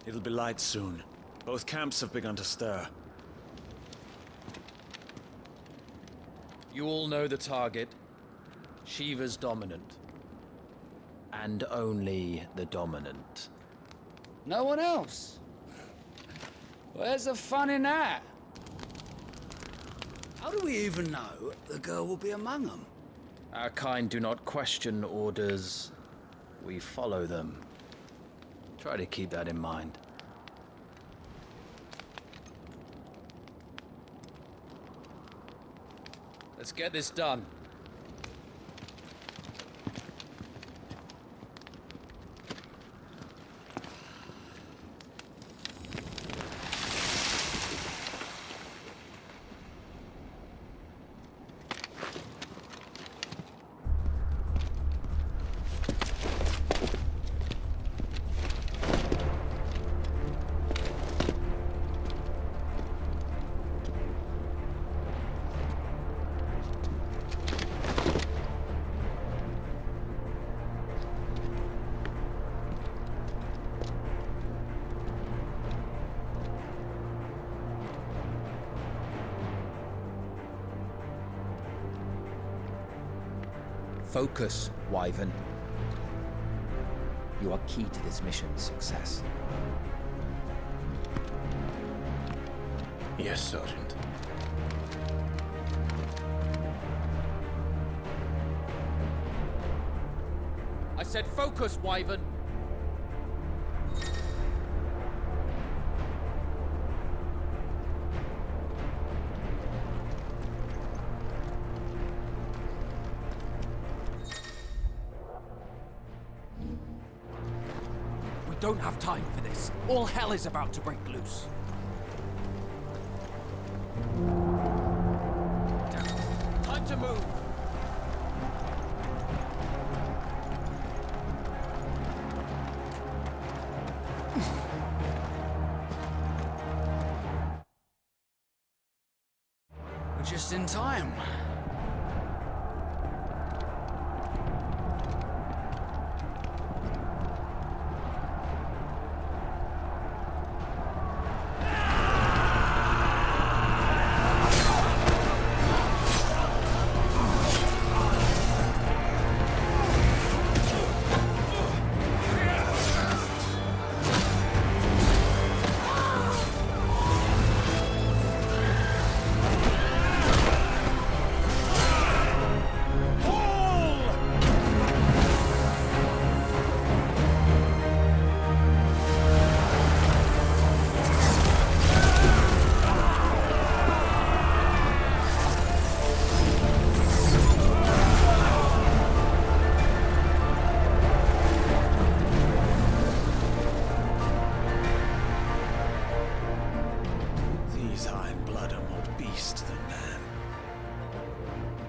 It'll be light soon. Both camps have begun to stir. You all know the target. Shiva's dominant. And only the dominant. No one else? Where's the fun in that? How do we even know the girl will be among them? Our kind do not question orders. We follow them. Try to keep that in mind. Let's get this done. Focus, Wyvern. You are key to this mission's success. Yes, Sergeant. I said focus, Wyvern! We don't have time for this. All hell is about to break loose. Time to move! We're just in time.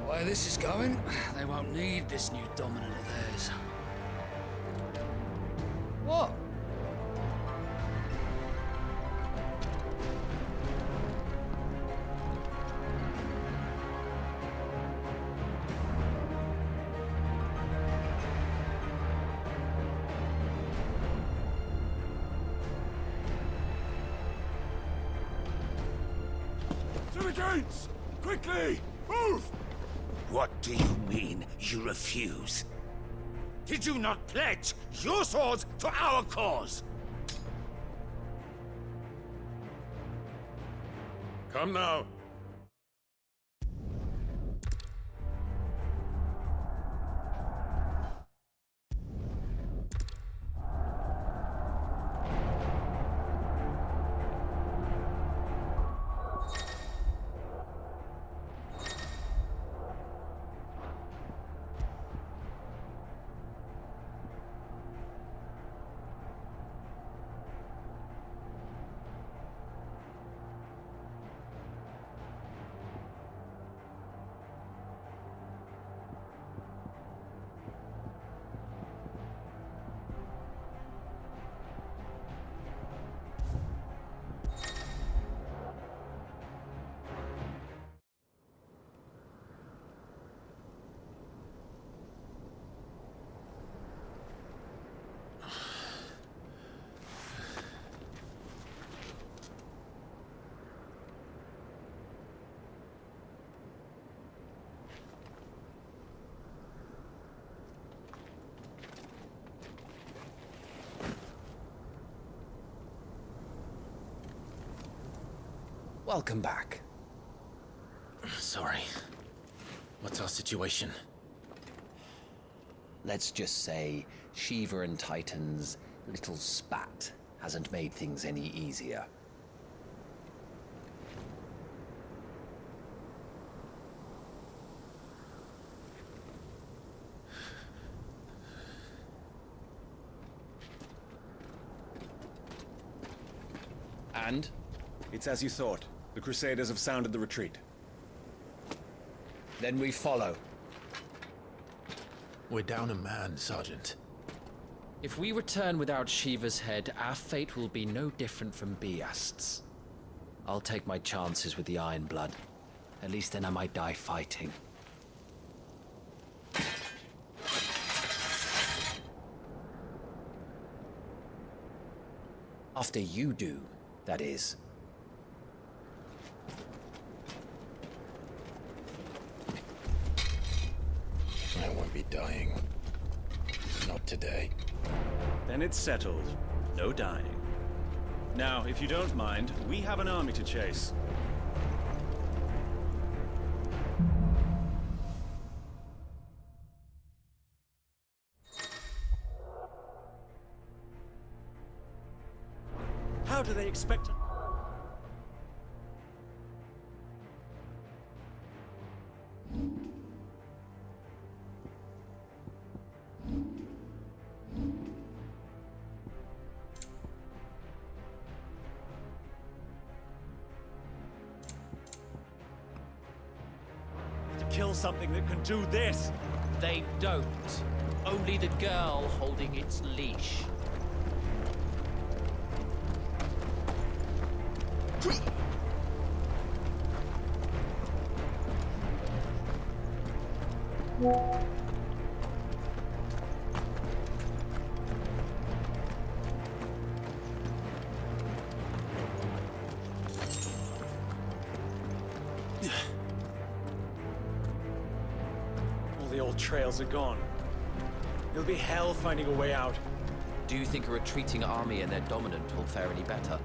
Where this is going, they won't need this new dominant of theirs. What? To the gates! Quickly! Move! What do you mean, you refuse? Did you not pledge your swords to our cause? Come now. Welcome back. Sorry. What's our situation? Let's just say Shiva and Titan's little spat hasn't made things any easier. And? It's as you thought. The Crusaders have sounded the retreat. Then we follow. We're down a man, Sergeant. If we return without Shiva's head, our fate will be no different from Biast's. I'll take my chances with the Iron Blood. At least then I might die fighting. After you do, that is. I won't be dying. Not today. Then it's settled. No dying. Now, if you don't mind, we have an army to chase. How do they expect... to kill something that can do this? They don't. Only the girl holding its leash. All the old trails are gone. It'll be hell finding a way out. Do you think a retreating army and their dominant will fare any better?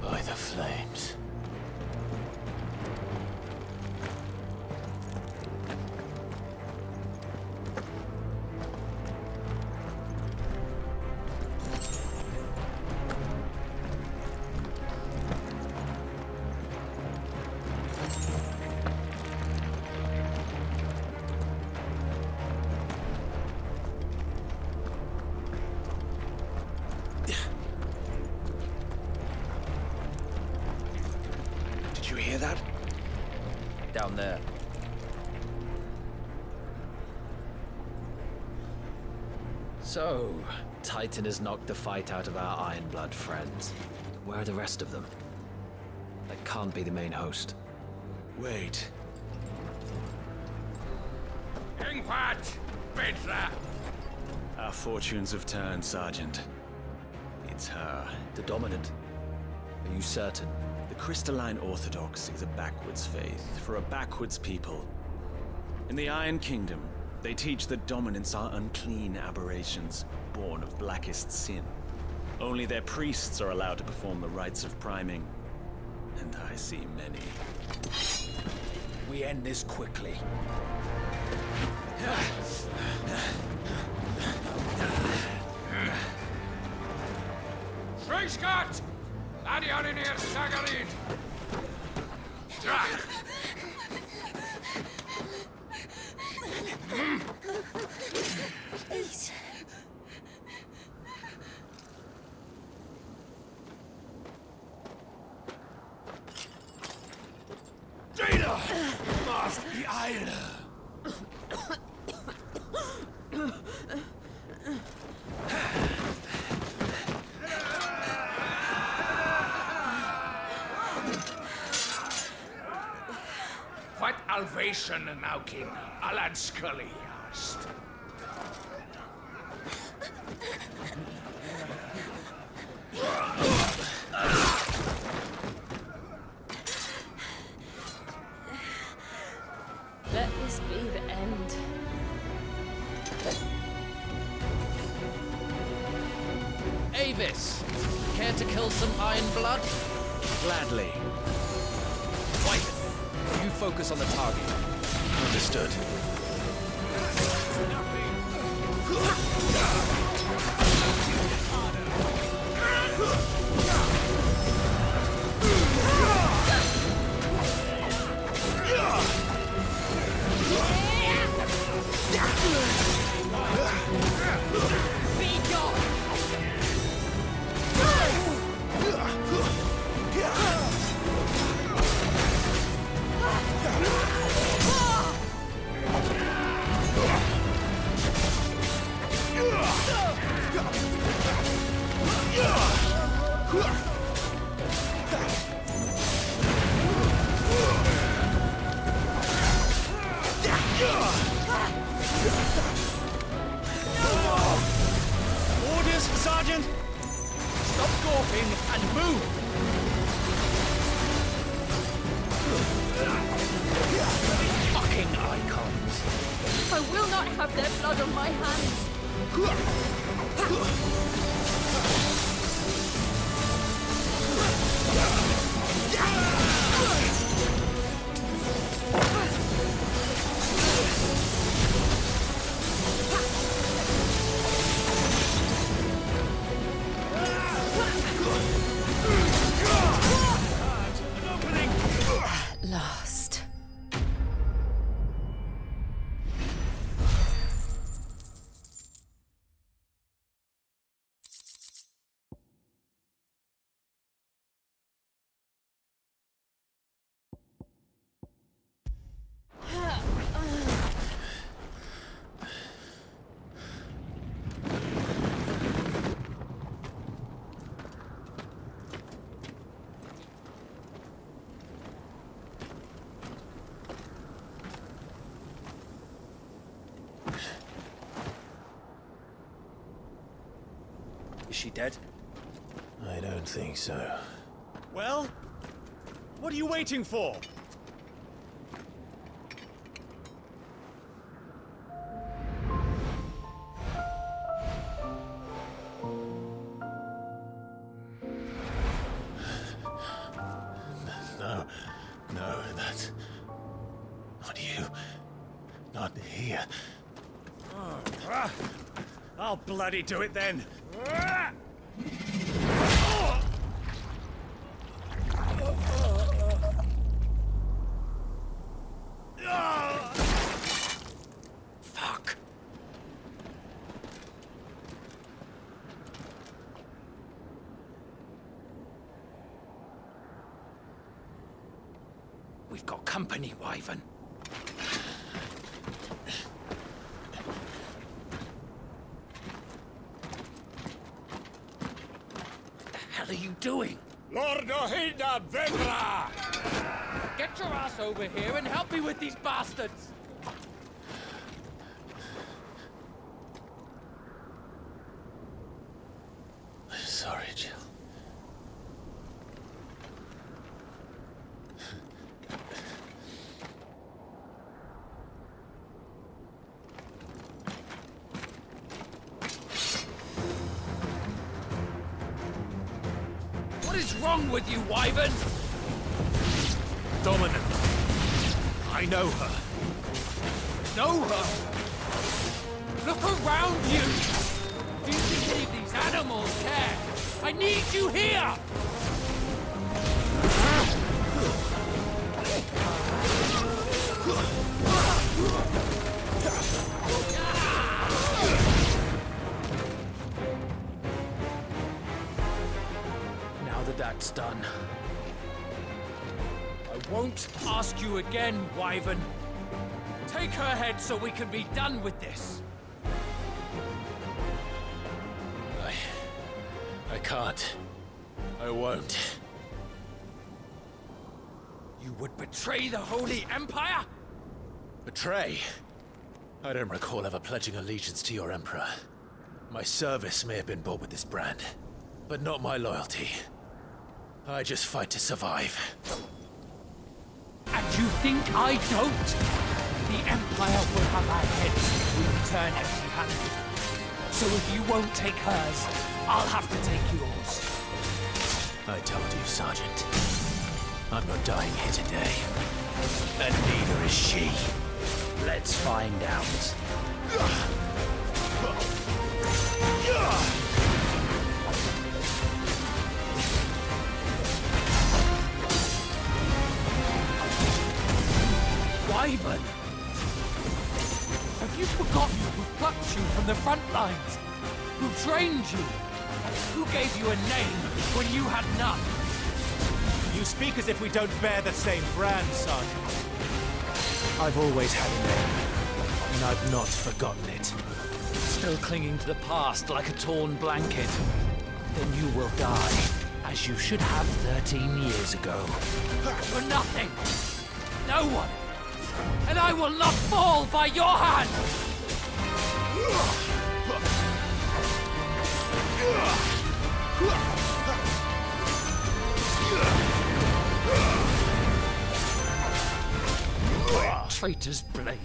By the flames. Did you hear that? Down there. So, Titan has knocked the fight out of our Iron Blood friends. Where are the rest of them? That can't be the main host. Wait. Ingwat! Bedra! Our fortunes have turned, Sergeant. It's her. The Dominant. Are you certain? The Crystalline Orthodox is a backwards faith for a backwards people. In the Iron Kingdom, they teach that dominants are unclean aberrations, born of blackest sin. Only their priests are allowed to perform the rites of priming. And I see many. We end this quickly. Freischgott! Adianinir Sagarin! Please. Data! Must be Eile! What Alvation Naukin Alad Scully asked. Let this be the end. Avis, care to kill some Iron Blood? Gladly. Wyvern, you focus on the target. Understood. Orders, Sergeant! Stop gawping and move! Fucking icons. I will not have their blood on my hands. At last. Is she dead? I don't think so. Well, what are you waiting for? No, that's not you. Not here. I'll bloody do it then. Fuck. We've got company, Wyvern. What the hell are you doing? Lord Ohida Vendra! Get your ass over here and help me with these bastards! Sorry, Jill. What is wrong with you, Wyvern? Dominant. I know her. Know her? Look around you! Do you think any of these animals care? I need you here! it's done. I won't ask you again, Wyvern. Take her head so we can be done with this. I can't. I won't. You would betray the Holy Empire? Betray? I don't recall ever pledging allegiance to your Emperor. My service may have been bought with this brand, but not my loyalty. I just fight to survive. And you think I don't? The Empire will have our heads if we return empty-handed. So if you won't take hers, I'll have to take yours. I told you, Sergeant. I'm not dying here today. And neither is she. Let's find out. Wyvern! Have you forgotten who plucked you from the front lines? Who trained you? Who gave you a name when you had none? You speak as if we don't bear the same brand, Sergeant. I've always had a name, and I've not forgotten it. Still clinging to the past like a torn blanket. Then you will die, as you should have 13 years ago. For nothing! No one! And I will not fall by your hand! Traitor's blade.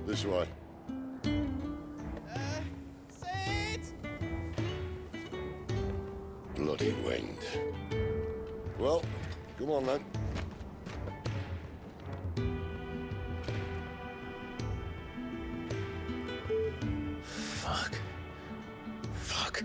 This way. Bloody wind. Well, come on then. Fuck. Fuck.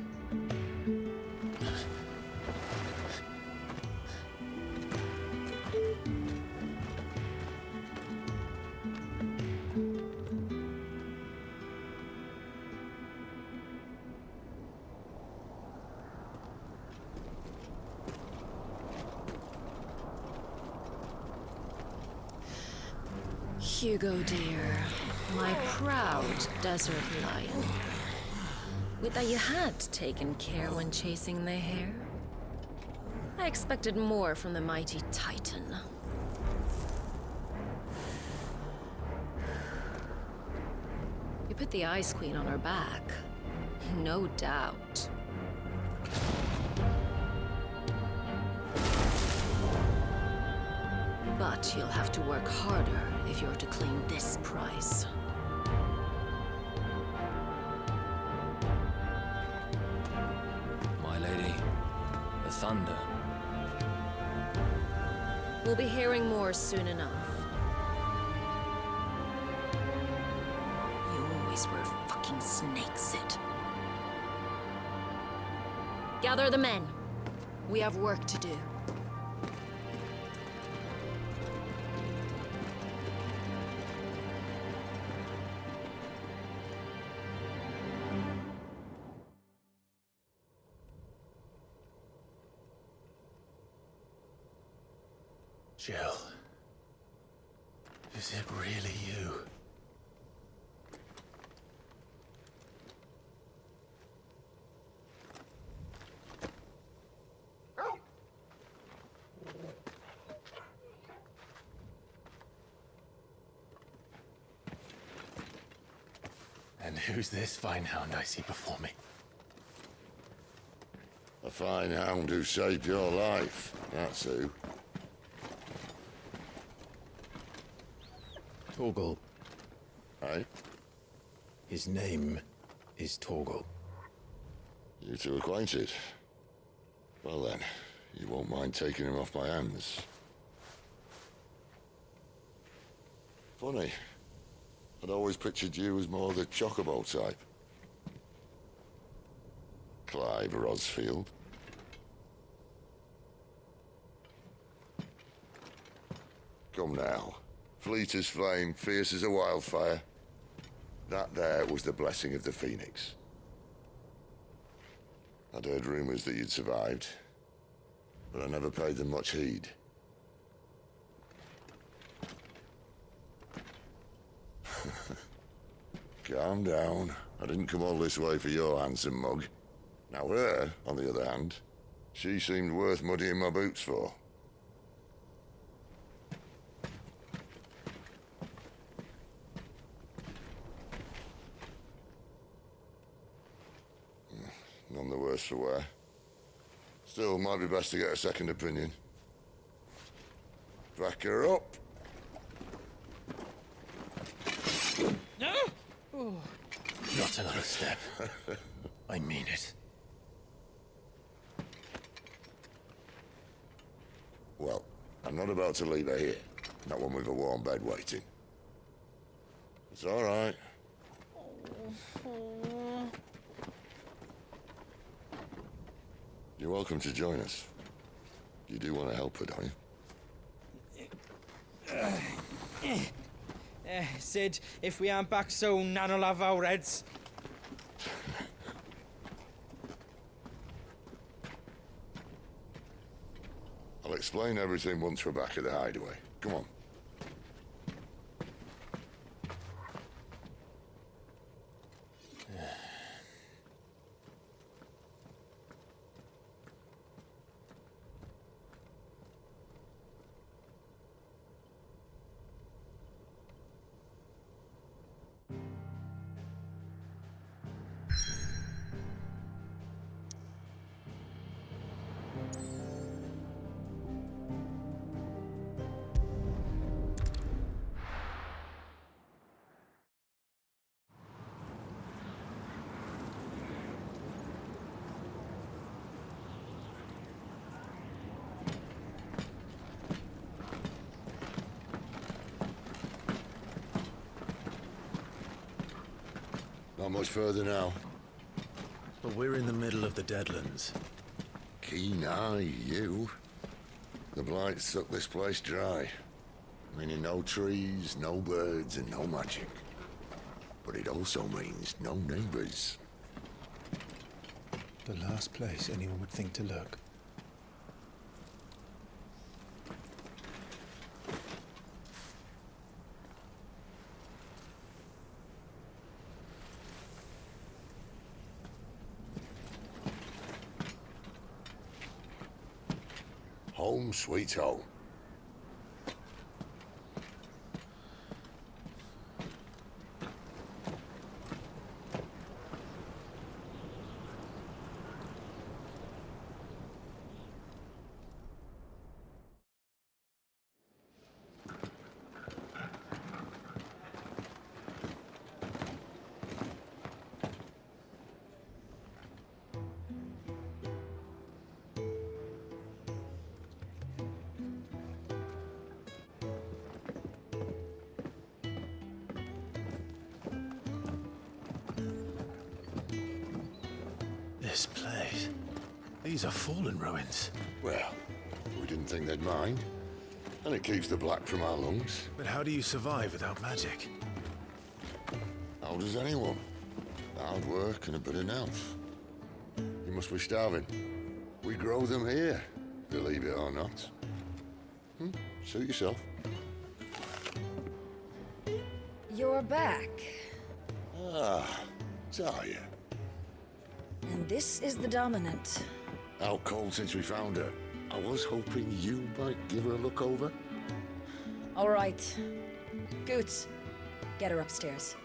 Hugo, dear, my proud desert lion. Would that you had taken care when chasing the hare. I expected more from the mighty Titan. You put the Ice Queen on her back, no doubt. But you'll have to work harder if you're to claim this prize. My lady, the under. We'll be hearing more soon enough. You always were fucking snakes it. Gather the men. We have work to do. Jill. Is it really you? And who's this fine hound I see before me? A fine hound who saved your life, that's who. Torgal. Aye? His name is Torgal. You two acquainted? Well then, you won't mind taking him off my hands. Funny. I'd always pictured you as more the chocobo type. Clive Rosfield. Come now. Fleet as flame, fierce as a wildfire. That there was the blessing of the Phoenix. I'd heard rumors that you'd survived, but I never paid them much heed. Calm down. I didn't come all this way for your handsome mug. Now her, on the other hand, she seemed worth muddying my boots for. None the worse for wear. Still, might be best to get a second opinion. Back her up. Not another step. I mean it. Well, I'm not about to leave her here. Not one with a warm bed waiting. It's all right. You're welcome to join us. You do want to help her, don't you? Sid, if we aren't back soon, Nan'll have our heads. I'll explain everything once we're back at the hideaway. Come on. Not much further now. But we're in the middle of the Deadlands. Keen eye, you. The blight sucked this place dry. Meaning no trees, no birds, and no magic. But it also means no neighbors. The last place anyone would think to look. Home sweet home. This place. These are fallen ruins. Well, we didn't think they'd mind. And it keeps the black from our lungs. But how do you survive without magic? How does anyone? Hard work and a bit of nerve. You must be starving. We grow them here, believe it or not. Suit yourself. You're back. Ah, Talia. And this is the Dominant. Out cold since we found her. I was hoping you might give her a look over. All right. Goots, get her upstairs.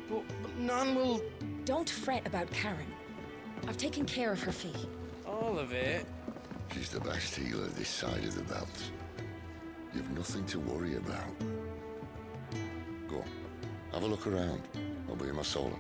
But none will... Don't fret about Karen. I've taken care of her fee. All of it? She's the best healer this side of the belt. You've nothing to worry about. Go on, have a look around. I'll be in my solo.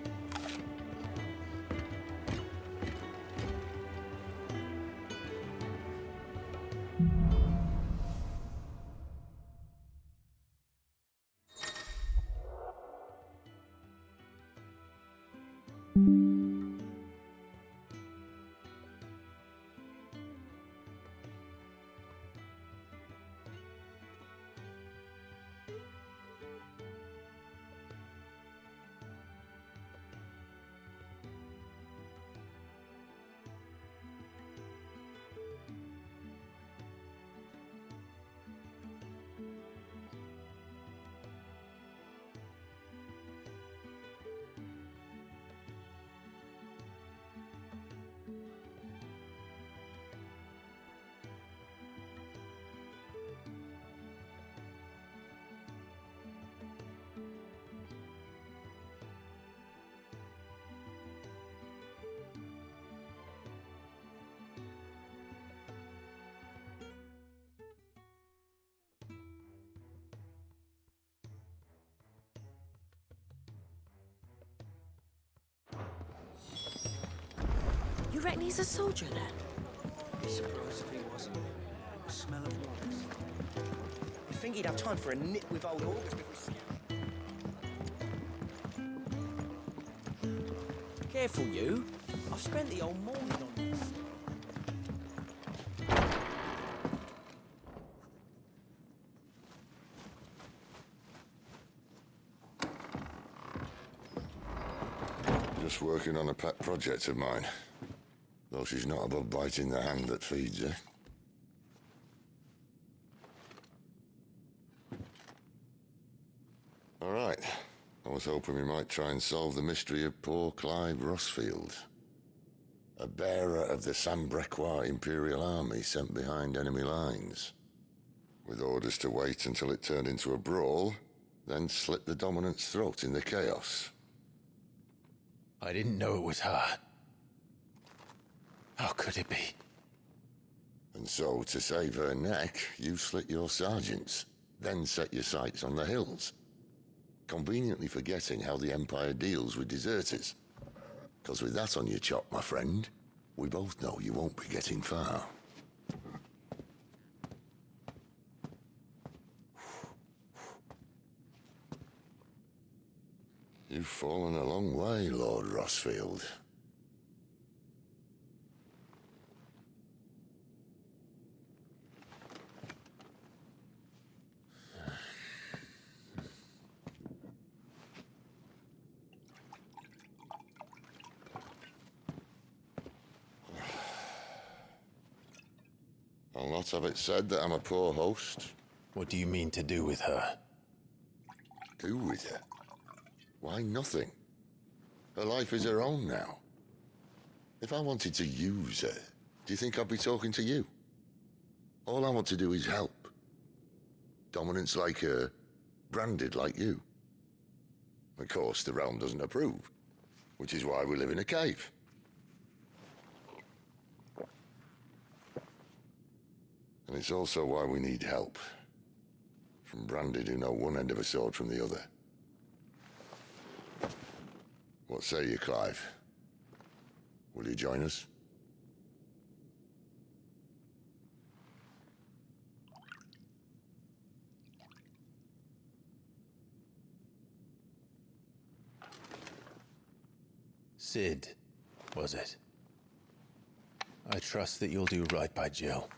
You reckon he's a soldier then? Be surprised if he wasn't. The smell of wax. You think he'd have time for a nip with old August before he... Careful, you. I've spent the whole morning on this. Just working on a pet project of mine. Though she's not above biting the hand that feeds her. All right. I was hoping we might try and solve the mystery of poor Clive Rossfield. A bearer of the Sambrequois Imperial Army sent behind enemy lines. With orders to wait until it turned into a brawl, then slit the Dominant's throat in the chaos. I didn't know it was her. How could it be? And so, to save her neck, you slit your sergeants, then set your sights on the hills. Conveniently forgetting how the Empire deals with deserters. Because with that on your chop, my friend, we both know you won't be getting far. You've fallen a long way, Lord Rossfield. I'll not have it said that I'm a poor host. What do you mean to do with her? Do with her? Why, nothing. Her life is her own now. If I wanted to use her, do you think I'd be talking to you? All I want to do is help. Dominants like her, branded like you. Of course, the realm doesn't approve, which is why we live in a cave. And it's also why we need help. From branded who know one end of a sword from the other. What say you, Clive? Will you join us? Sid, was it? I trust that you'll do right by Jill.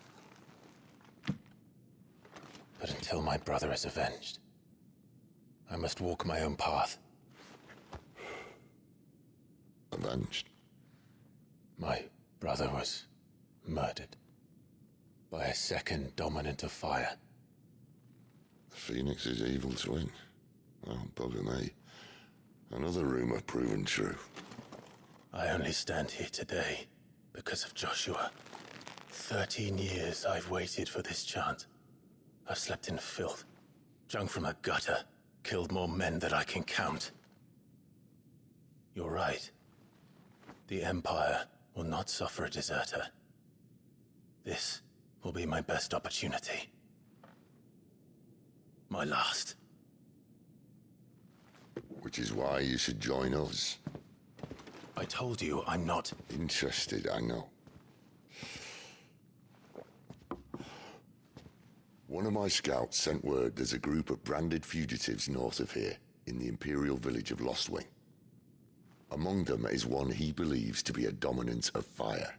But until my brother is avenged, I must walk my own path. Avenged? My brother was murdered by a second dominant of fire. Phoenix's evil twin. Oh, bugger me. Another rumor proven true. I only stand here today because of Joshua. 13 years I've waited for this chance. I've slept in filth, drunk from a gutter, killed more men than I can count. You're right. The Empire will not suffer a deserter. This will be my best opportunity. My last. Which is why you should join us. I told you I'm not interested, I know. One of my scouts sent word there's a group of branded fugitives north of here, in the Imperial village of Lostwing. Among them is one he believes to be a dominant of fire.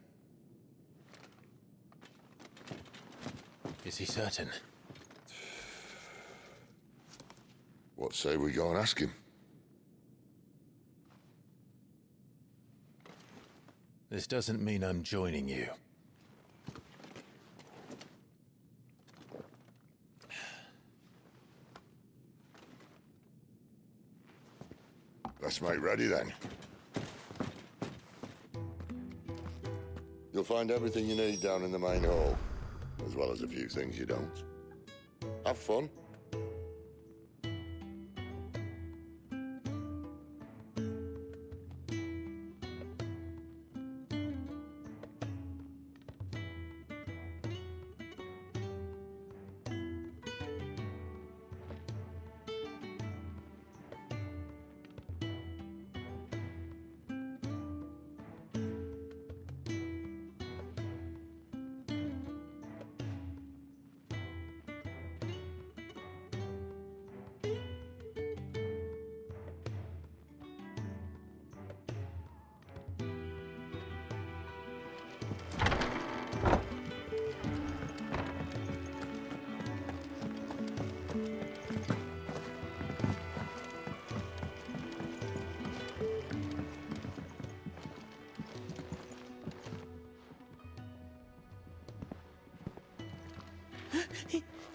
Is he certain? What say we go and ask him? This doesn't mean I'm joining you. Let's make ready then. You'll find everything you need down in the main hall, as well as a few things you don't. Have fun.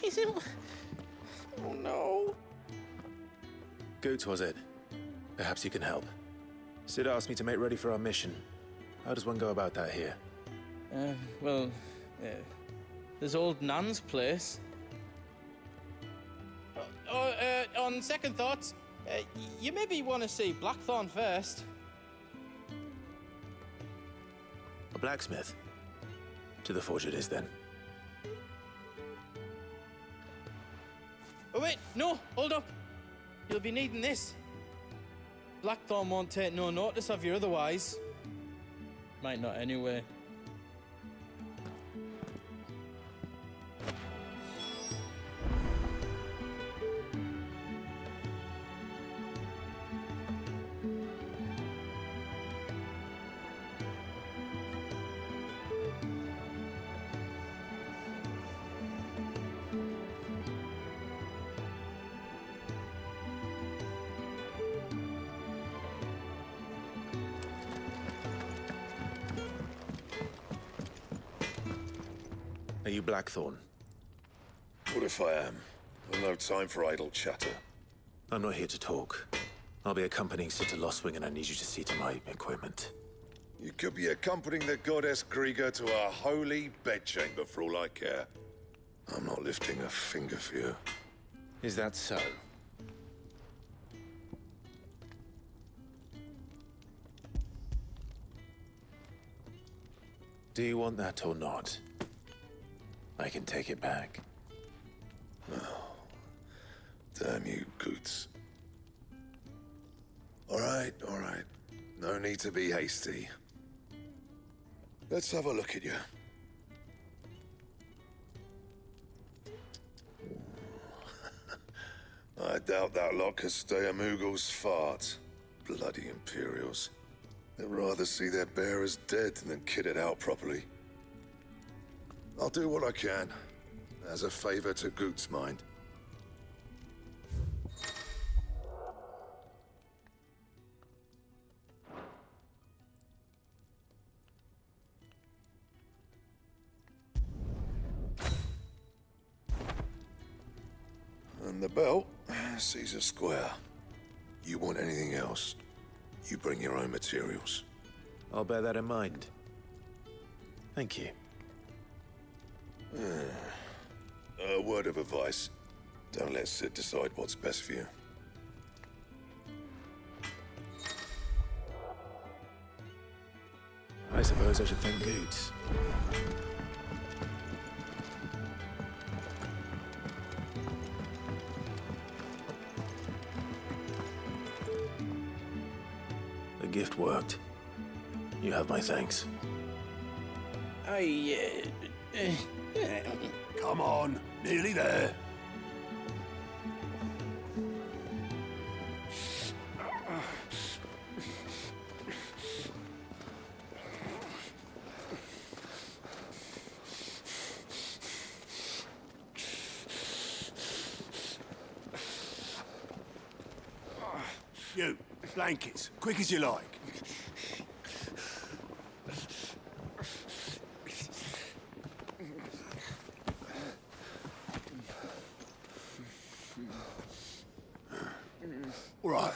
He's in... Oh no. Goots, was it? Perhaps you can help. Sid asked me to make ready for our mission. How does one go about that here? Well, there's old Nan's place. On second thoughts, you maybe want to see Blackthorn first. A blacksmith? To the forge it is, then. Oh wait, no, hold up. You'll be needing this. Blackthorn won't take no notice of you otherwise. Might not anyway. Are you Blackthorn? What if I am? I've no time for idle chatter. I'm not here to talk. I'll be accompanying Sid to Lostwing, and I need you to see to my equipment. You could be accompanying the goddess Krieger to a holy bedchamber for all I care. I'm not lifting a finger for you. Is that so? Do you want that or not? I can take it back. Oh, damn you, Goots. All right. No need to be hasty. Let's have a look at you. I doubt that lot could stay a Moogle's fart. Bloody Imperials. They'd rather see their bearers dead than kitted out properly. I'll do what I can, as a favor to Goot's mind. And the belt, Caesar Square. You want anything else, you bring your own materials. I'll bear that in mind. Thank you. A word of advice. Don't let Sid decide what's best for you. I suppose I should thank Goots. The gift worked. You have my thanks. Come on, nearly there. You, blankets, quick as you like. All right,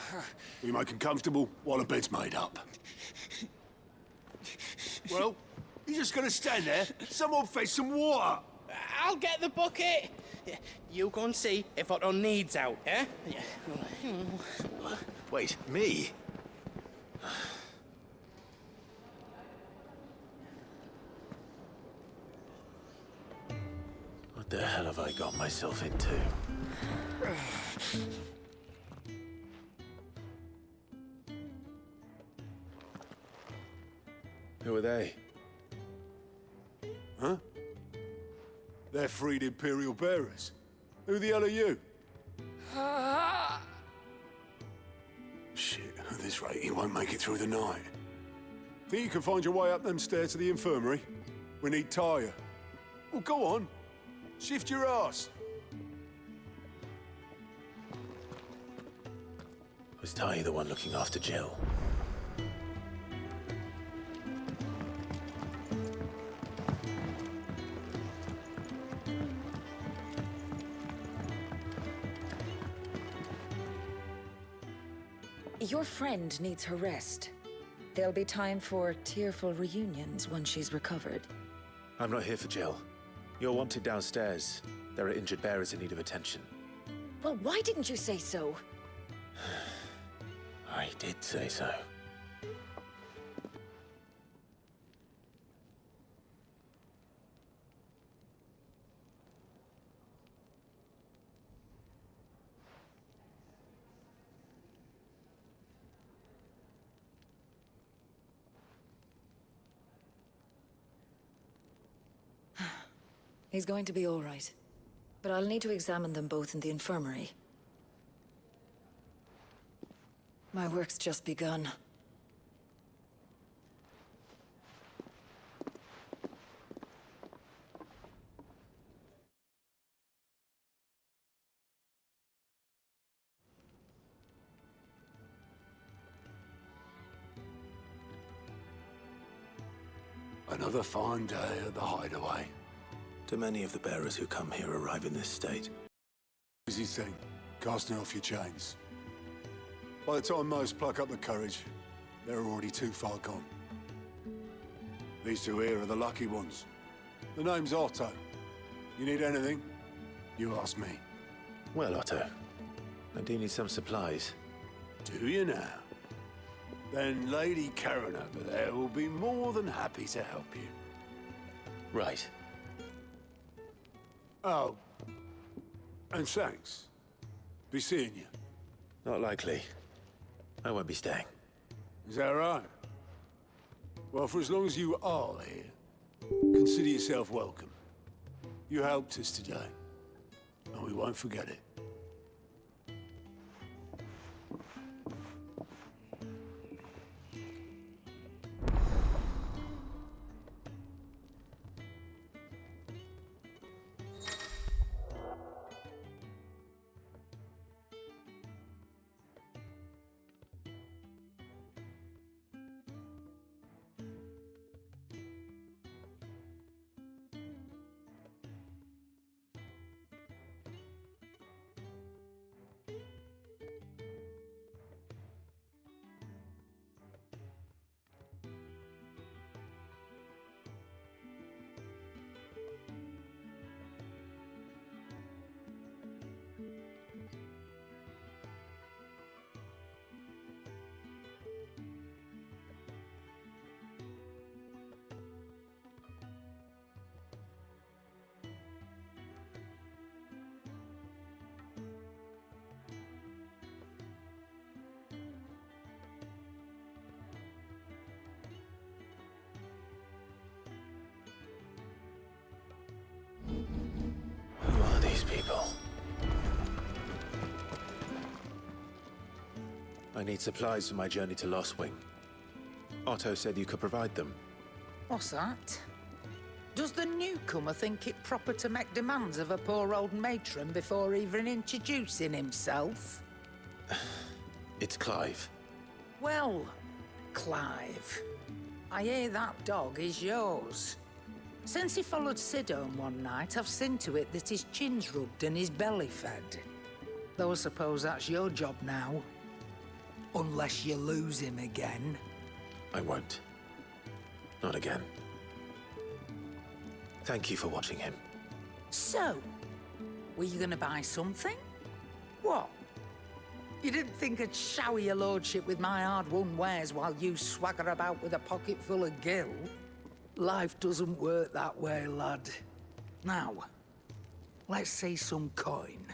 we make 'em comfortable while the bed's made up. Well, you just gonna stand there? Someone fetch some water. I'll get the bucket. You go and see if Otto needs out, eh? Wait, me? What the hell have I got myself into? Who are they? Huh? They're freed Imperial bearers. Who the hell are you? Shit, at this rate, he won't make it through the night. Think you can find your way up them stairs to the infirmary? We need Tyre. Well, go on. Shift your ass. Was Ty the one looking after Jill? Your friend needs her rest. There'll be time for tearful reunions once she's recovered. I'm not here for Jill. You're wanted downstairs. There are injured bearers in need of attention. Well, why didn't you say so? I did say so. He's going to be all right. But I'll need to examine them both in the infirmary. My work's just begun. Another fine day at the hideaway. Do many of the bearers who come here arrive in this state? Easy thing, casting off your chains. By the time most pluck up the courage, they're already too far gone. These two here are the lucky ones. The name's Otto. You need anything, you ask me. Well, Otto, I do need some supplies. Do you now? Then Lady Karen over there will be more than happy to help you. Right. Oh, and thanks. Be seeing you. Not likely. I won't be staying. Is that right? Well, for as long as you are here, consider yourself welcome. You helped us today, and we won't forget it. I need supplies for my journey to Lostwing. Otto said you could provide them. What's that? Does the newcomer think it proper to make demands of a poor old matron before even introducing himself? It's Clive. Well, Clive, I hear that dog is yours. Since he followed Sid home one night, I've seen to it that his chin's rubbed and his belly fed. Though I suppose that's your job now. Unless you lose him again. I won't. Not again. Thank you for watching him. So, were you gonna buy something? What? You didn't think I'd shower your lordship with my hard-won wares while you swagger about with a pocket full of gil? Life doesn't work that way, lad. Now, let's see some coin.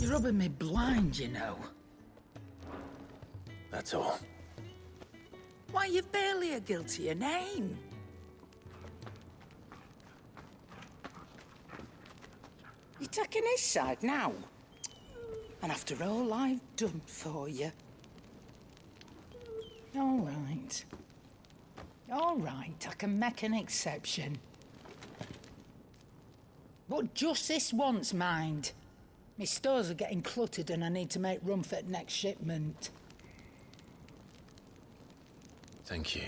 You're rubbing me blind, you know. That's all. Why, you've barely a guiltier name. You're taking his side now? And after all I've done for you? All right. All right, I can make an exception. But just this once, mind. My stores are getting cluttered and I need to make room for the next shipment. Thank you.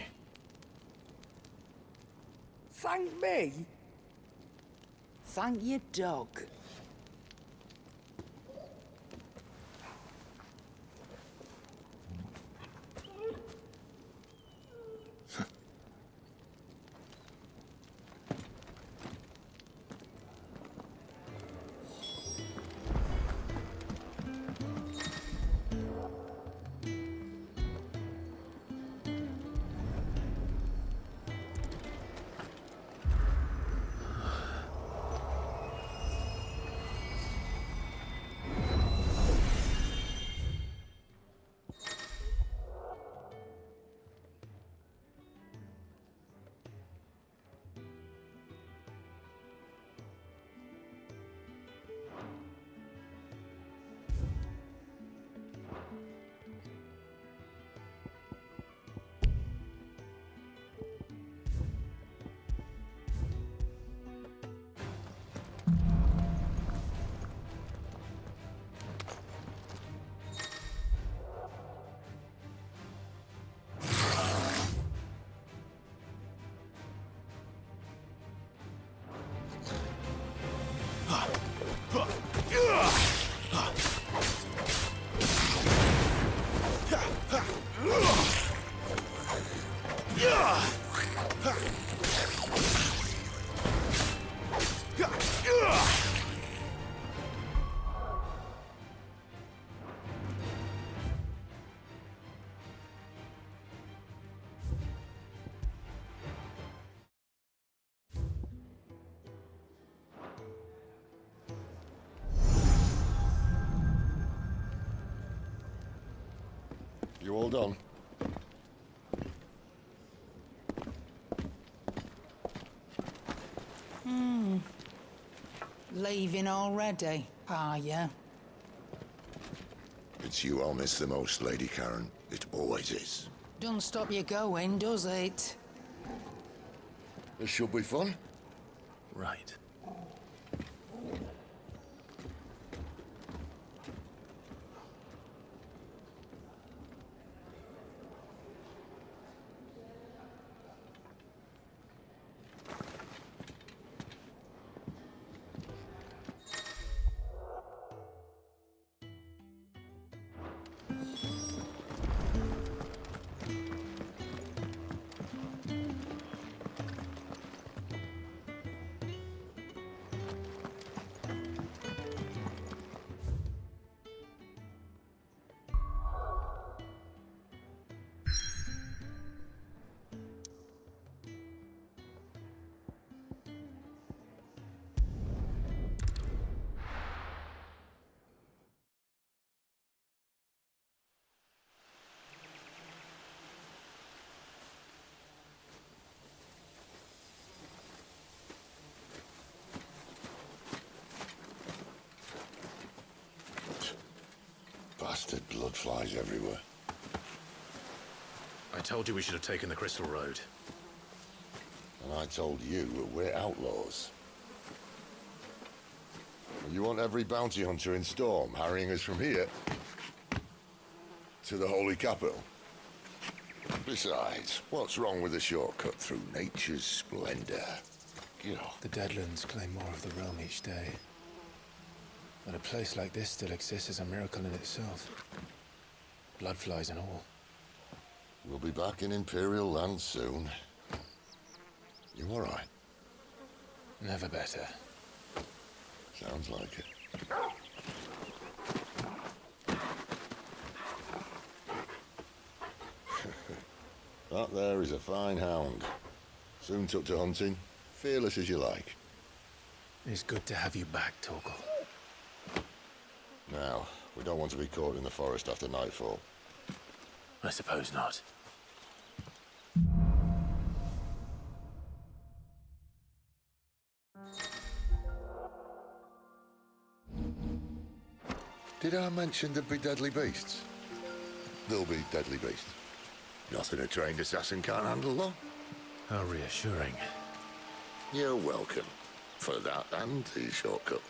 Thank me? Thank your dog. You all done? Leaving already, are you? It's you I'll miss the most, Lady Karen. It always is. Don't stop you going, does it? This should be fun. Right. blood flies everywhere. I told you we should have taken the Crystal Road. And I told you that we're outlaws. You want every bounty hunter in Storm harrying us from here to the Holy Capital? Besides, what's wrong with a shortcut through nature's splendor? You know. The Deadlands claim more of the realm each day. But a place like this still exists is a miracle in itself. Bloodflies and all. We'll be back in Imperial land soon. You all right? Never better. Sounds like it. That there is a fine hound. Soon took to hunting. Fearless as you like. It's good to have you back, Torgal. Now, we don't want to be caught in the forest after nightfall. I suppose not. Did I mention there'd be deadly beasts? There'll be deadly beasts. Nothing a trained assassin can't handle, though. How reassuring. You're welcome. For that and the shortcut.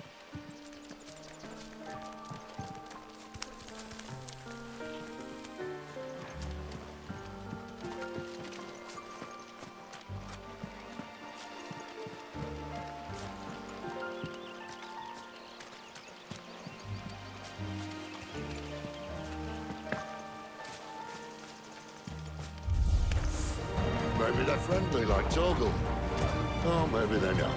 Maybe they're friendly like Torgal. Oh, maybe they're not.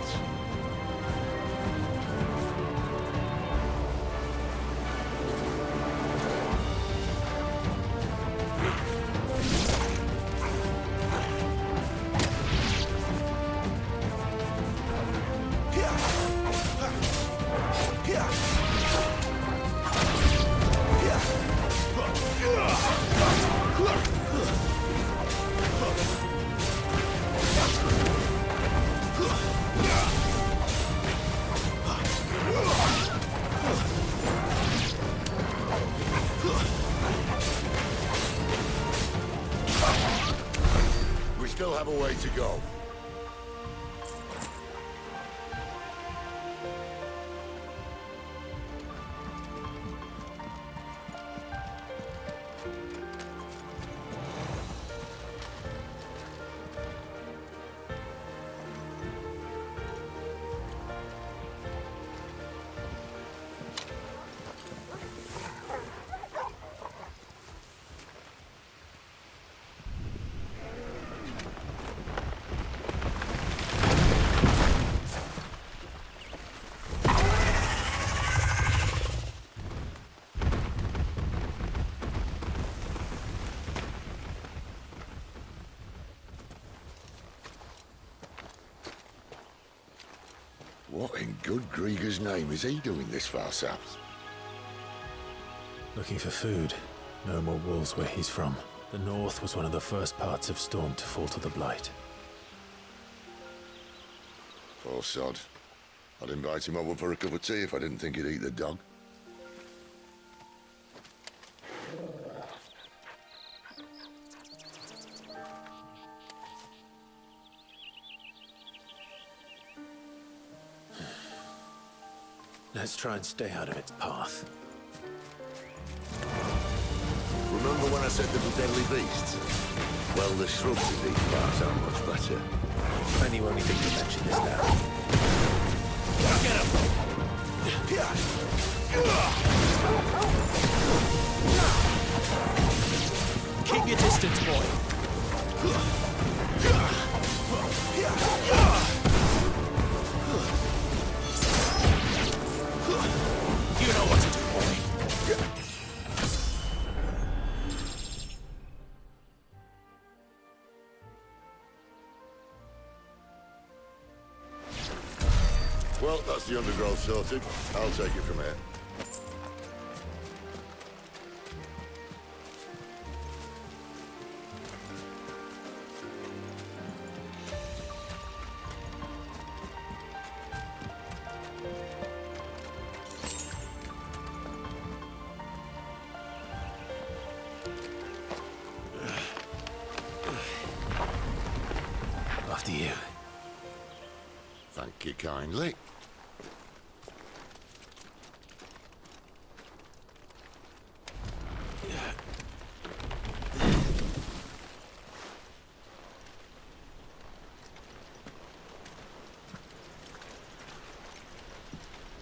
We still have a way to go. What in good Grieger's name is he doing this far south? Looking for food. No more wolves where he's from. The north was one of the first parts of Storm to fall to the Blight. Poor sod. I'd invite him over for a cup of tea if I didn't think he'd eat the dog. Let's try and stay out of its path. Remember when I said there were deadly beasts? Well, the shrubs in these parts are much better. Funny you only think to mention this now. Get him! Keep your distance, boy. You know what to do, boy. Well, that's the undergrowth sorted. I'll take it from here. kindly.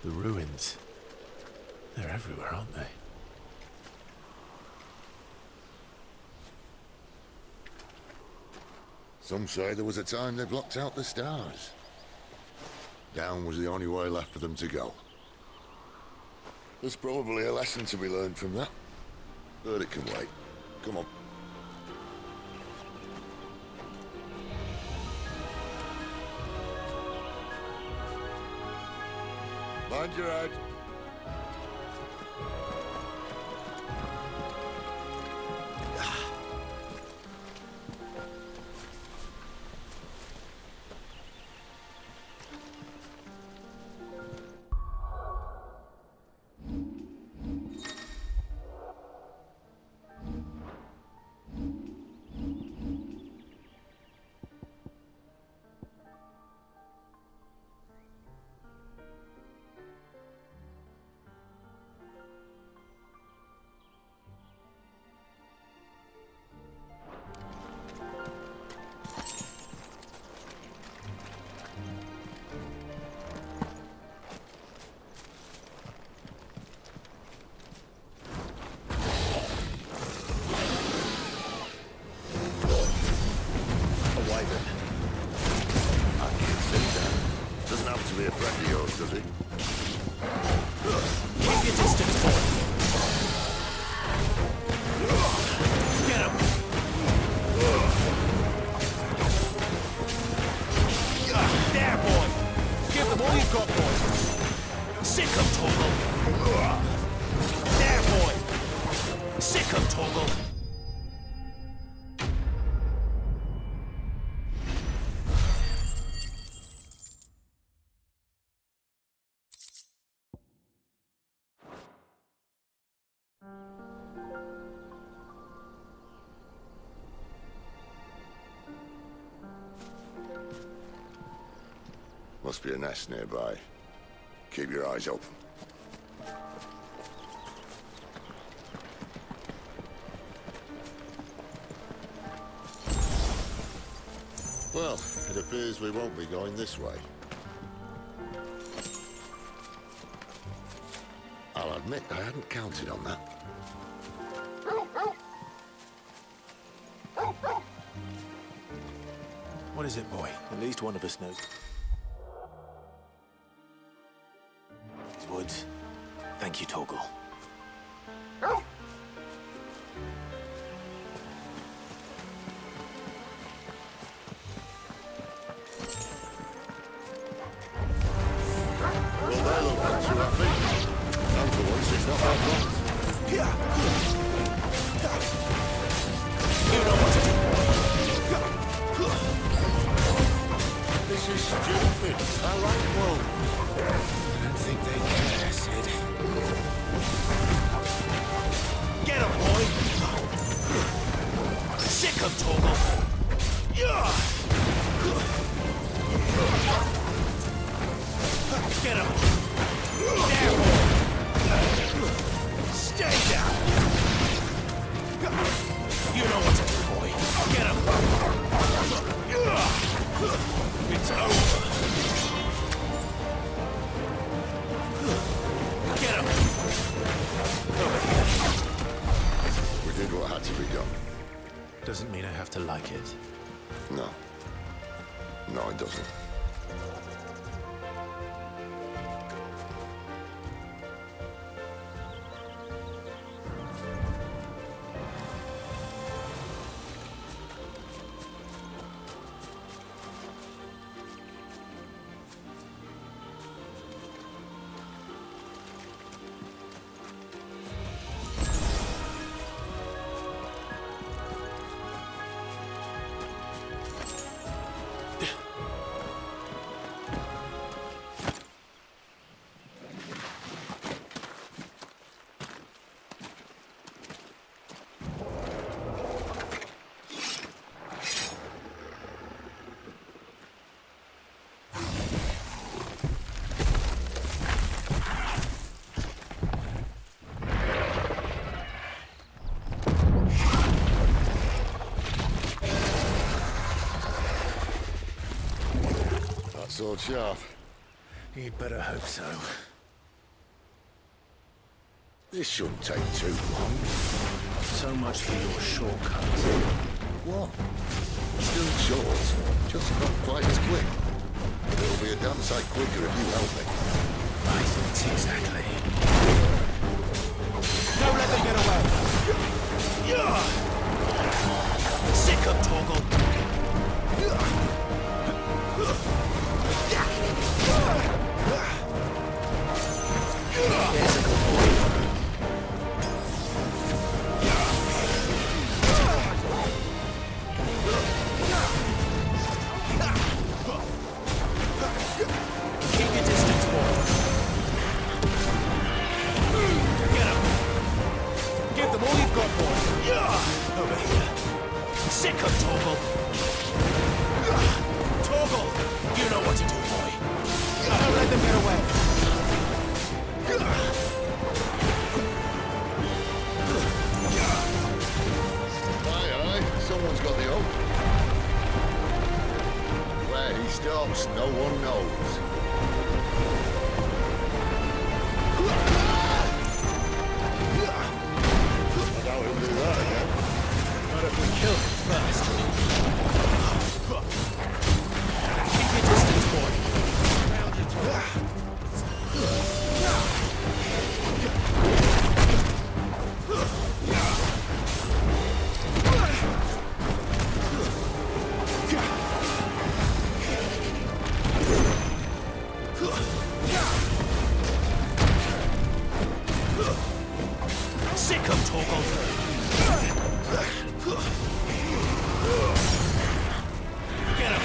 The ruins. They're everywhere, aren't they? Some say there was a time they blocked out the stars. Down was the only way left for them to go. There's probably a lesson to be learned from that. But it can wait. Come on. Mind your head. Must be a nest nearby. Keep your eyes open. Well, it appears we won't be going this way. I'll admit I hadn't counted on that. What is it, boy? At least one of us knows. These woods. Thank you, Torgal. This is stupid. I like wolves. I don't think they care, Sid. Get him, boy! Sick of Torgal! Get him! There, boy! Stay down! You know what to do, boy. Get him! It's over! Get him! Over here. We did what had to be done. Doesn't mean I have to like it. No. No, it doesn't. sword sharp. You'd better hope so. This shouldn't take too long. So much for your shortcuts. What? Still short, just not quite as quick. But it'll be a damn sight quicker if you help me. I thought exactly. Don't let them get away! Sick of Torgal! Here's a good boy. Keep your distance, boy. Get him. Give them all you've got, boy. Over here. Sick of Torgal. Torgal, you know what to do, boy. Don't let them get away. Aye, someone's got the hope. Where he stops, no one knows. I doubt he'll do that again. Not if we kill him first. Keep your distance, boy. Sick of Torgal. Get him.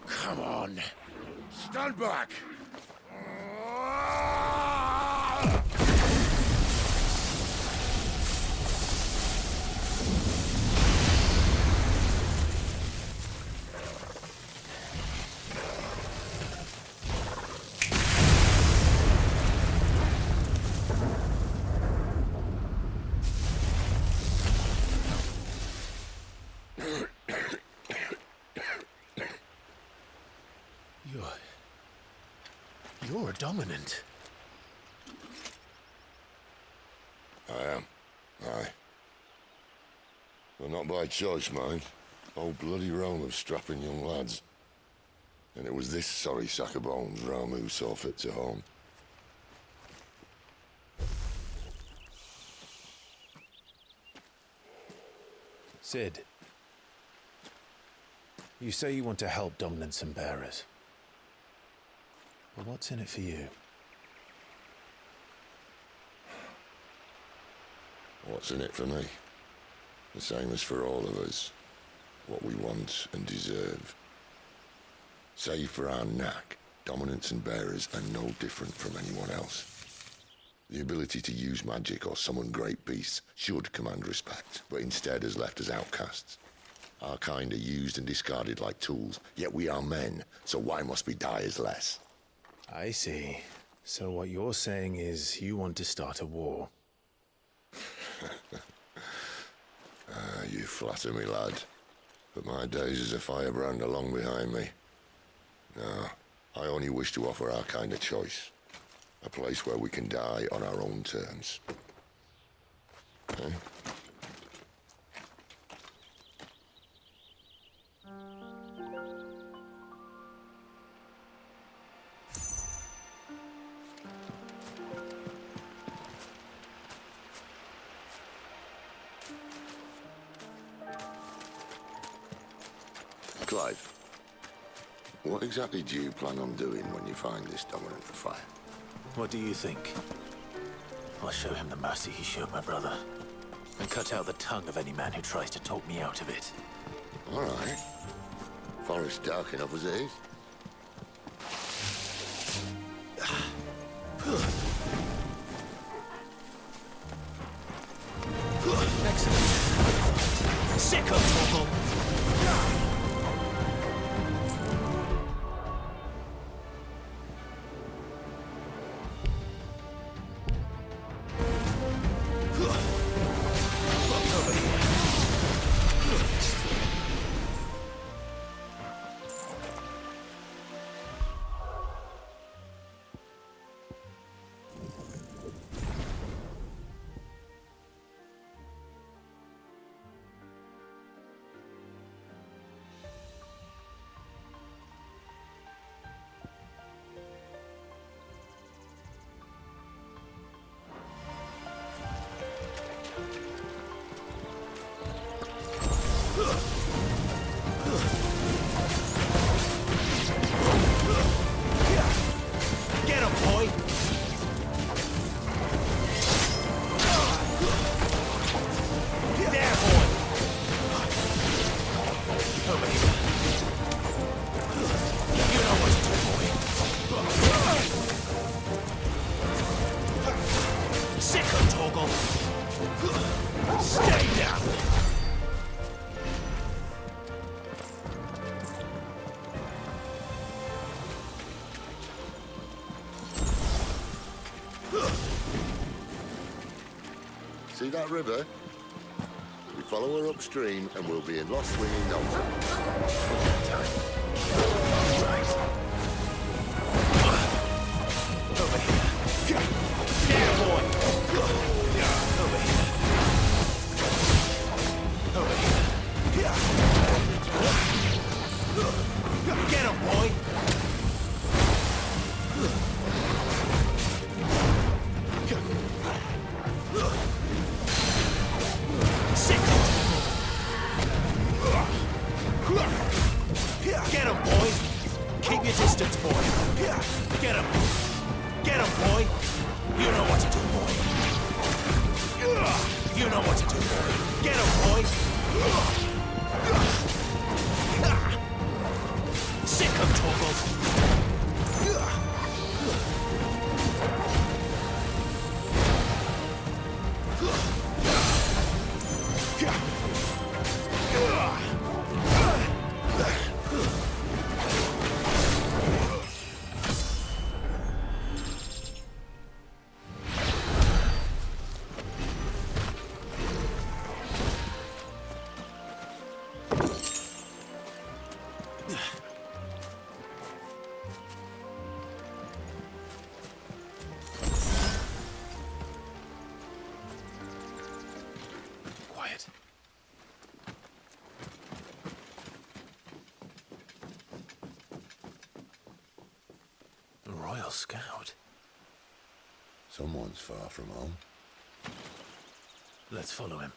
Come on. Stand back! You're dominant. I am. Aye. But not by choice, mind. Oh, bloody realm of strapping young lads. And it was this sorry sack of bones Ramu saw fit to home. Sid, you say you want to help dominants and bearers. Well, what's in it for you? What's in it for me? The same as for all of us. What we want and deserve. Save for our knack, dominants and bearers are no different from anyone else. The ability to use magic or summon great beasts should command respect, but instead has left us outcasts. Our kind are used and discarded like tools, yet we are men, so why must we die as less? I see. So what you're saying is you want to start a war. You flatter me, lad. But my days as a firebrand are long behind me. No, I only wish to offer our kind a choice. A place where we can die on our own terms. Okay? Clive, what exactly do you plan on doing when you find this dominant for fire? What do you think? I'll show him the mercy he showed my brother, and cut out the tongue of any man who tries to talk me out of it. All right. Forest dark enough as it is. Excellent. Sicko Torgal! Get him, boy! There, boy! Over here. You know what to do, boy. Sicko Torgal! Stay down! See that river? We follow her upstream and we'll be in Lost Wing in no time. Over here. There, boy! Over here. Over here. Get him, boy! Get him, boy! Keep your distance, boy! Get him! Get him, boy! You know what to do, boy! You know what to do, boy! Get him, boy! Sick of Torgal! Quiet. A Royal Scout? Someone's far from home. Let's follow him.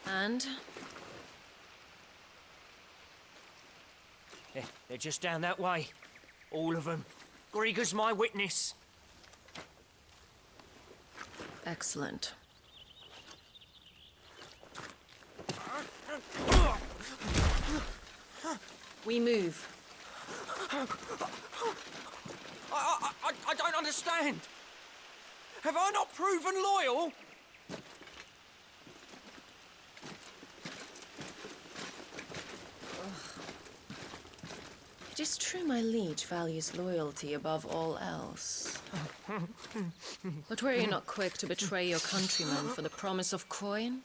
And? They're just down that way. All of them. Grieger's my witness. Excellent. We move. I don't understand. Have I not proven loyal? It is true my liege values loyalty above all else. But were you not quick to betray your countrymen for the promise of coin?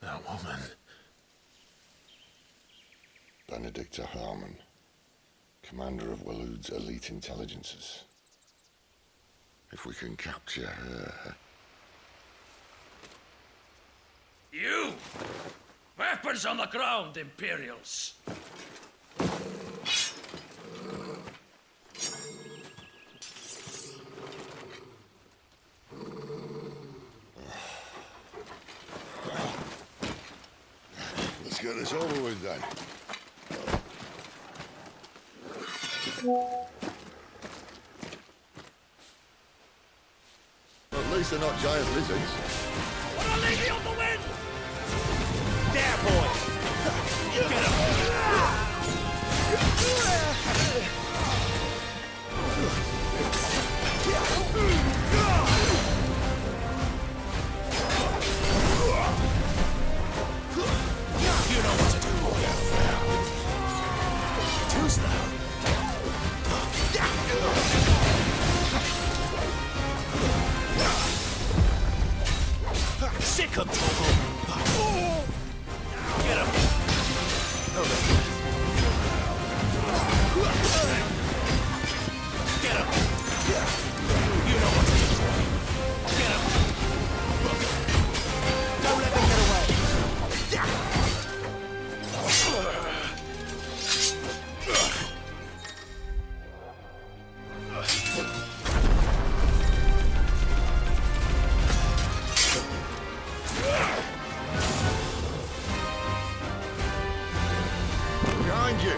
That woman. Benedicta Harmon, commander of Waloed's elite intelligences. If we can capture her... You! Weapons on the ground, Imperials! Let's get this over with then. At least they're not giant lizards. Wanna leave me on the wind? There, boy! Get him! You know what to do, boy. Too slow. Sick of trouble! Get him! Get him! You know what to do, boy. Get him! Don't let them get away! Behind you!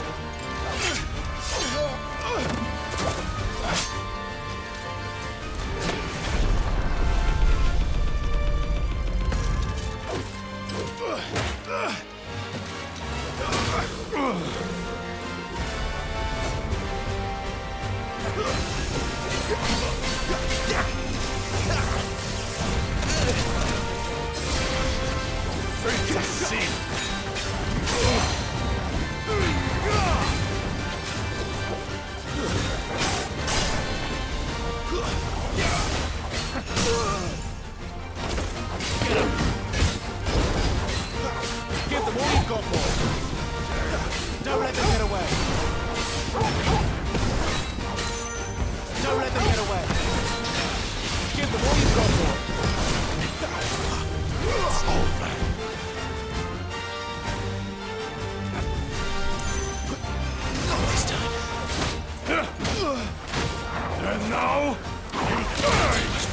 Give them all you've got, boy! Don't let them get away! Don't let them get away! Give them all you've got, boy! It's over! Not this time. And now, engage!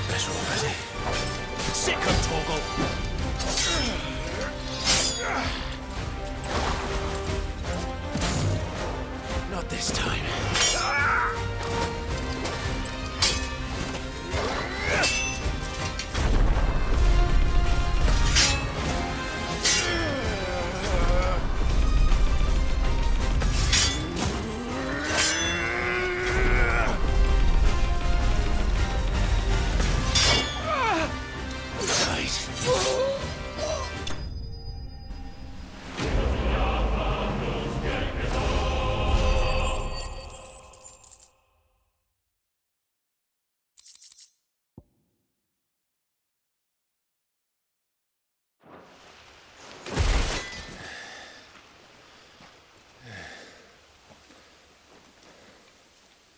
Better already. Sick of Torgal! Not this time.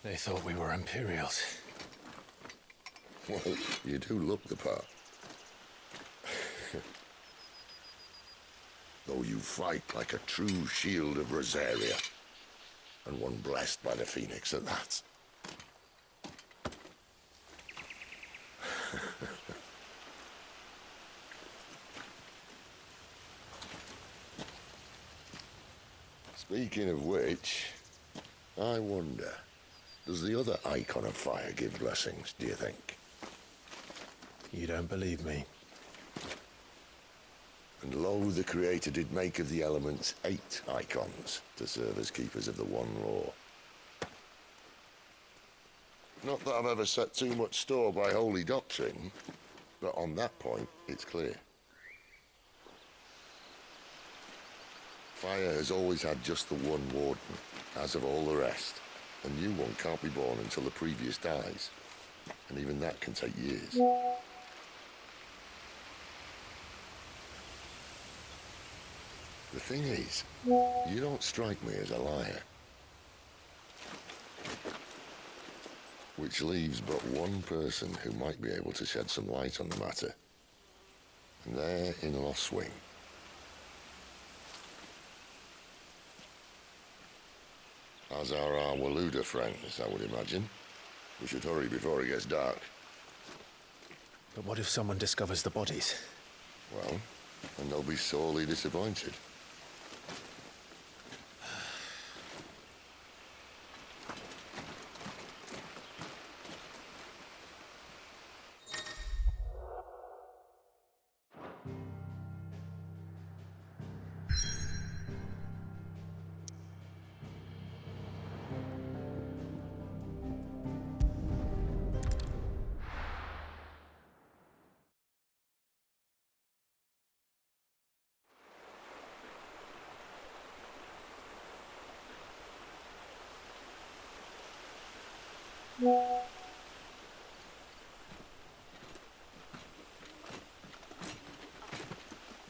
They thought we were Imperials. Well, you do look the part. Though you fight like a true shield of Rosaria. And one blessed by the Phoenix at that. Speaking of which, I wonder, does the other icon of fire give blessings, do you think? You don't believe me? And lo, the Creator did make of the elements 8 icons to serve as keepers of the one law. Not that I've ever set too much store by holy doctrine, but on that point, it's clear. Fire has always had just the one warden, as of all the rest. A new one can't be born until the previous dies, and even that can take years. The thing is, you don't strike me as a liar. Which leaves but one person who might be able to shed some light on the matter. And they're in Lost Swing. As are our Waluda friends, I would imagine. We should hurry before it gets dark. But what if someone discovers the bodies? Well, and they'll be sorely disappointed.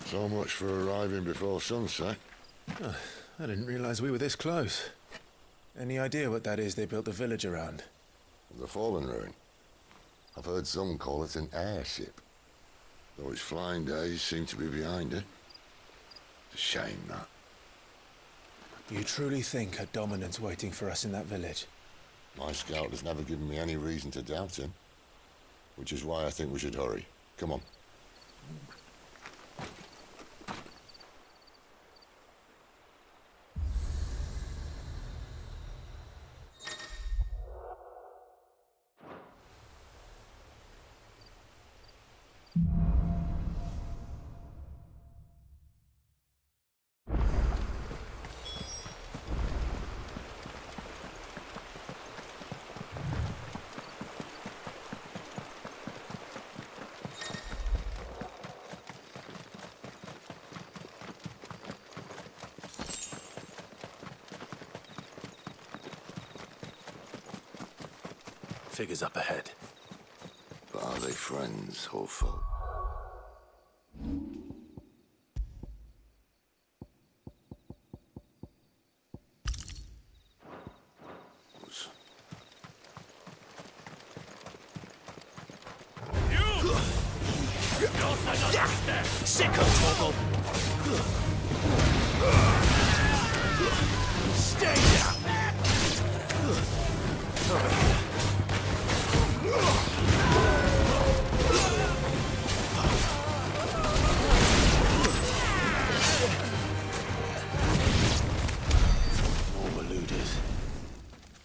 So much for arriving before sunset. Oh, I didn't realize we were this close. Any idea what that is they built the village around? The Fallen Ruin. I've heard some call it an airship. Though its flying days seem to be behind it. It's a shame, that. You truly think a dominant's waiting for us in that village? My scout has never given me any reason to doubt him. Which is why I think we should hurry. Come on. Figures up ahead. But are they friends or foe? Sicko, Toggle! Stay down! Over here. More Waludas.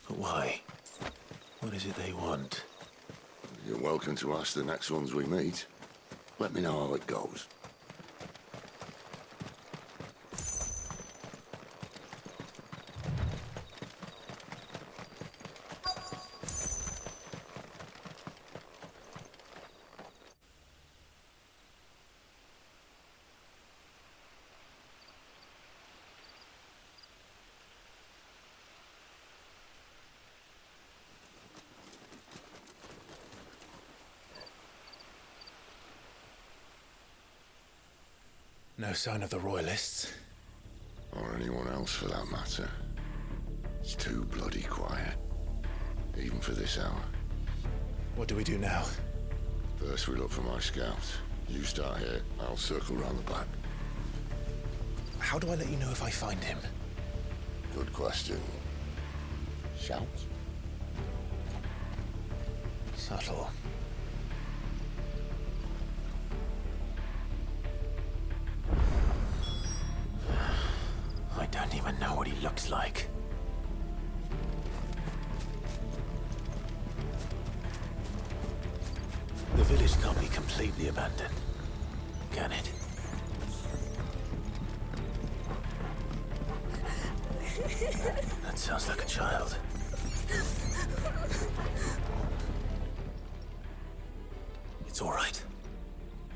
But why? What is it they want? You're welcome to ask the next ones we meet. Let me know how it goes. No sign of the Royalists. Or anyone else for that matter. It's too bloody quiet. Even for this hour. What do we do now? First we look for my scout. You start here, I'll circle round the back. How do I let you know if I find him? Good question. Shout? Subtle. I don't even know what he looks like. The village can't be completely abandoned, can it? That sounds like a child. It's all right.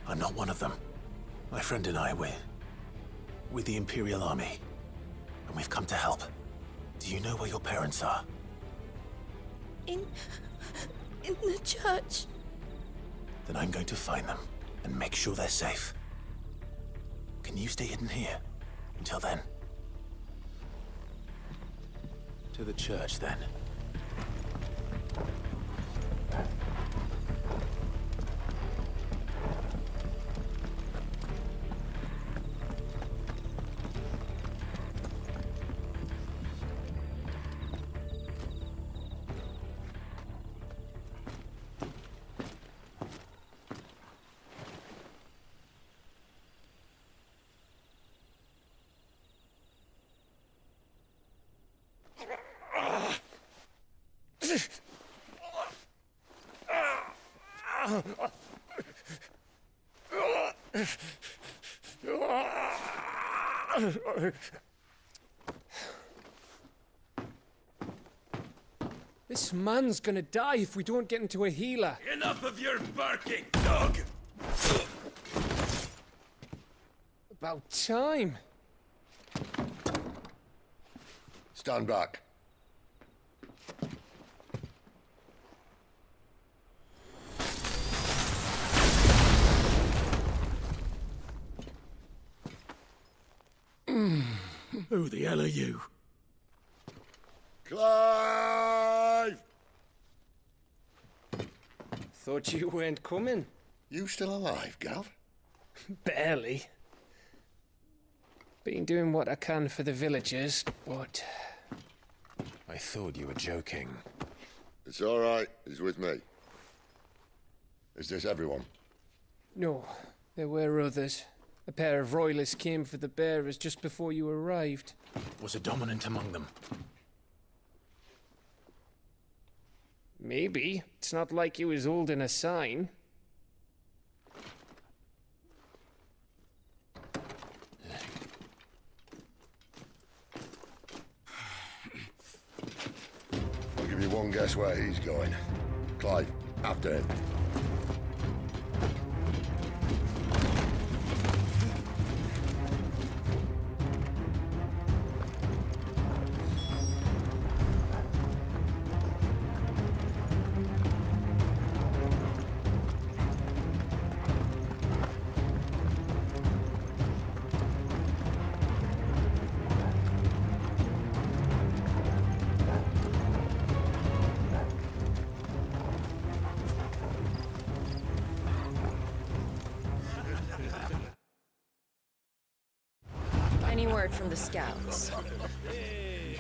I'm not one of them. My friend and I, we're with the Imperial Army. And we've come to help. Do you know where your parents are? In the church. Then I'm going to find them and make sure they're safe. Can you stay hidden here? Until then. To the church, then. This man's gonna die if we don't get into a healer. Enough of your barking, dog! About time. Stand back. Who the hell are you? Clive! Thought you weren't coming. You still alive, Gav? Barely. Been doing what I can for the villagers, but... I thought you were joking. It's all right. He's with me. Is this everyone? No, there were others. A pair of royalists came for the bearers just before you arrived. Was a dominant among them? Maybe. It's not like he was holding a sign. I'll give you one guess where he's going. Clive, after him. Any word from the scouts?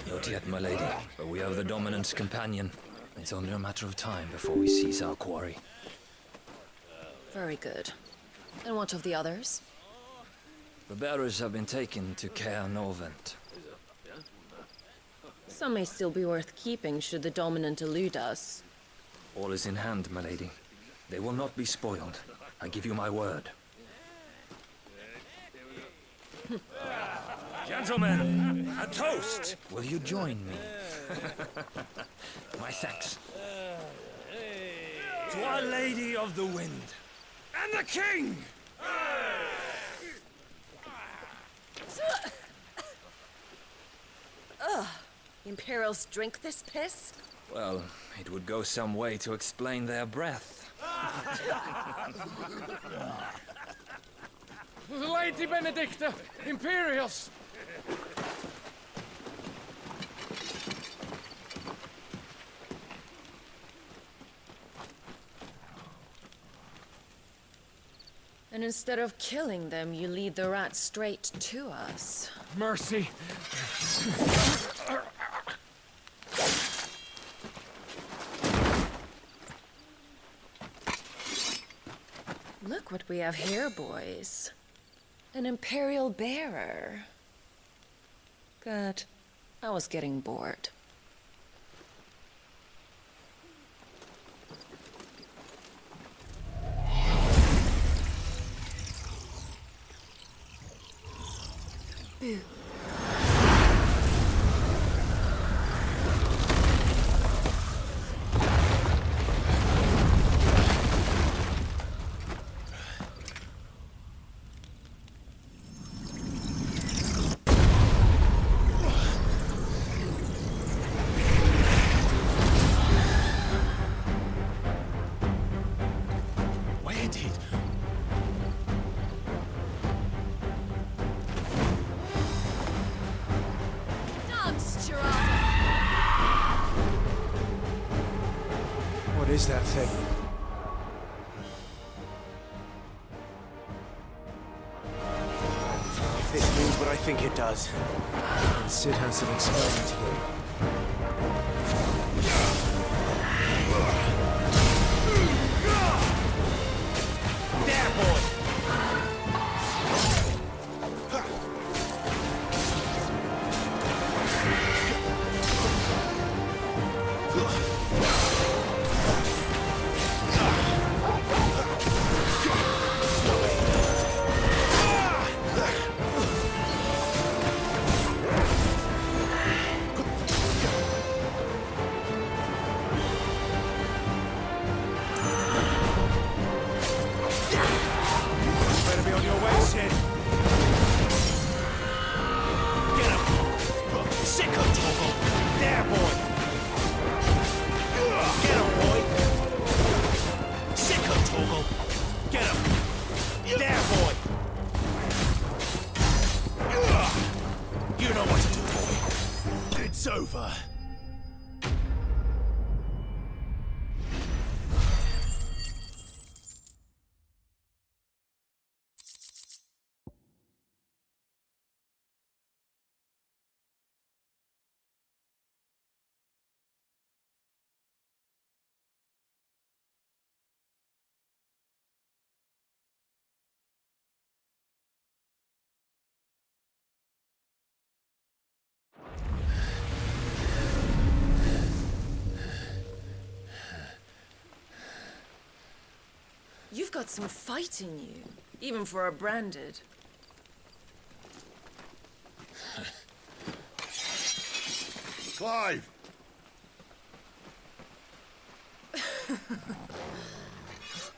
Not yet, my lady, but we have the dominant's companion. It's only a matter of time before we seize our quarry. Very good. And what of the others? The bearers have been taken to Caer Novent. Some may still be worth keeping should the dominant elude us. All is in hand, my lady. They will not be spoiled. I give you my word. Gentlemen, a toast! Will you join me? My thanks. To Our Lady of the Wind and the King! Ugh. Imperials drink this piss? Well, it would go some way to explain their breath. Lady Benedicta! Imperials! And instead of killing them, you lead the rats straight to us. Mercy! Look what we have here, boys. An Imperial bearer. Good. I was getting bored. Boo. Where did... is that thing? If this means what I think it does. And Sid has some explaining to do. There, boy! Over. You've got some fight in you, even for a branded. Clive!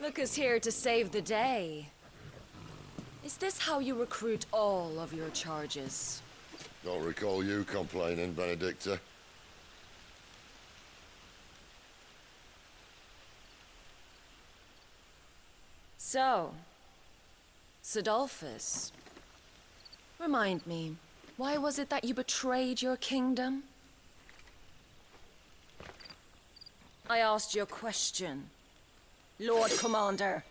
Look who's here to save the day. Is this how you recruit all of your charges? Don't recall you complaining, Benedicta. So, Sidolphus, remind me, why was it that you betrayed your kingdom? I asked you a question, Lord Commander.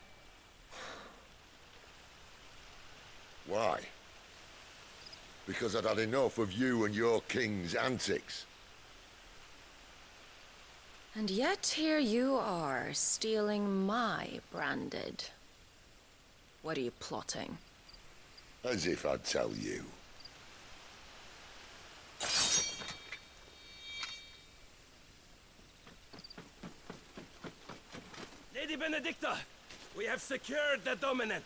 Why? Because I'd had enough of you and your king's antics. And yet here you are, stealing my branded. What are you plotting? As if I'd tell you. Lady Benedicta, we have secured the dominant.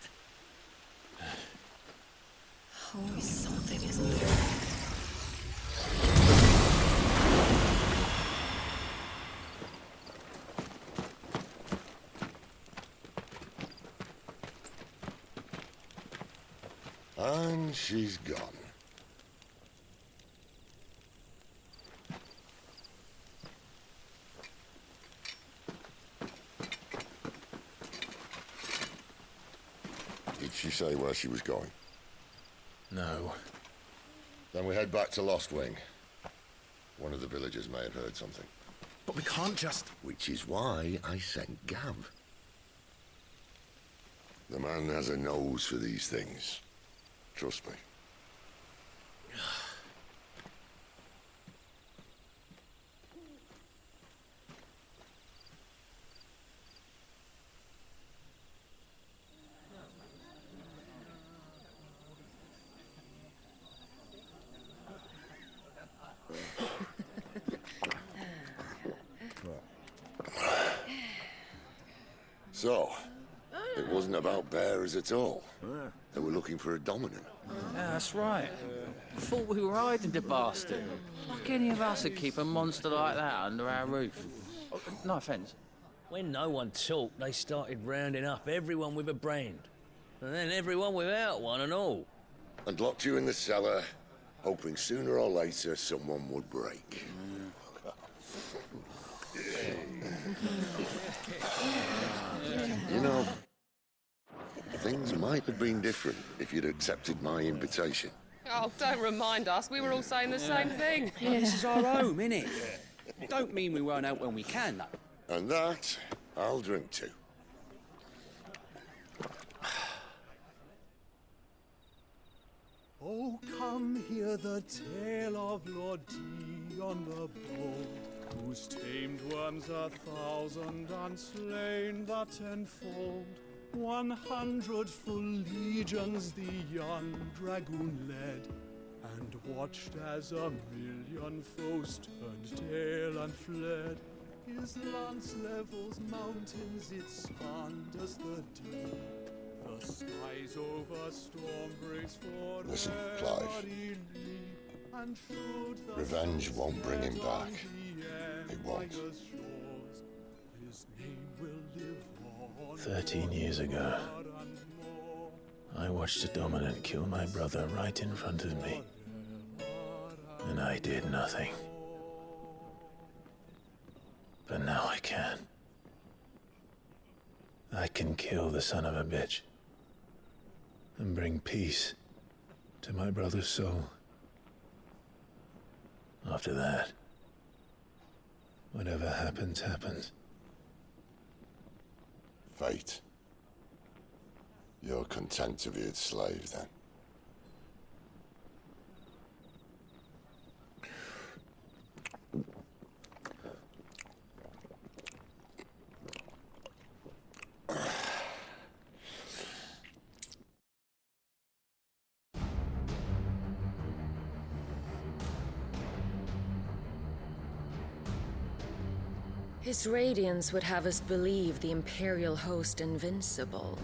Oh, something isn't there. And she's gone. Did she say where she was going? No. Then we head back to Lost Wing. One of the villagers may have heard something. But we can't just... Which is why I sent Gav. The man has a nose for these things. Trust me. So, it wasn't about bearers at all. They were looking for a dominant. Yeah, that's right. Thought we were hiding the bastard. Like any of us would keep a monster like that under our roof. No offence. When no one talked, they started rounding up everyone with a brand. And then everyone without one and all. And locked you in the cellar, hoping sooner or later someone would break. You know, things might have been different if you'd accepted my invitation. Oh, don't remind us. We were all saying the same thing. This is our home, innit? Don't mean we won't out when we can, though. And that I'll drink too. Oh, come hear the tale of Lord Dion the Bold, whose tamed worms 1,000 and slain the tenfold. 100 full legions the young dragoon led, and watched as 1,000,000 foes turned tail and fled. His lance levels mountains, it slanders the deep. The skies over storm breaks for Listen, Clive. Revenge won't bring him back. It won't. 13 years ago, I watched a dominant kill my brother right in front of me. And I did nothing. But now I can. I can kill the son of a bitch. And bring peace to my brother's soul. After that, whatever happens, happens. Fate. You're content to be its slave, then? His radiance would have us believe the Imperial host invincible.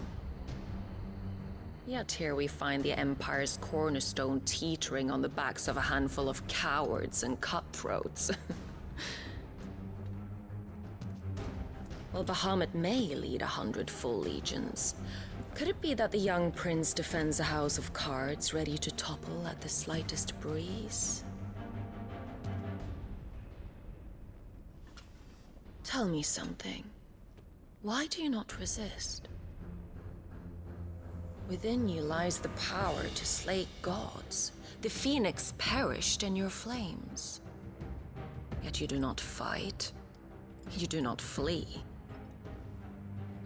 Yet here we find the Empire's cornerstone teetering on the backs of a handful of cowards and cutthroats. While Bahamut may lead 100 full legions, could it be that the young prince defends a house of cards ready to topple at the slightest breeze? Tell me something. Why do you not resist? Within you lies the power to slay gods. The phoenix perished in your flames. Yet you do not fight. You do not flee.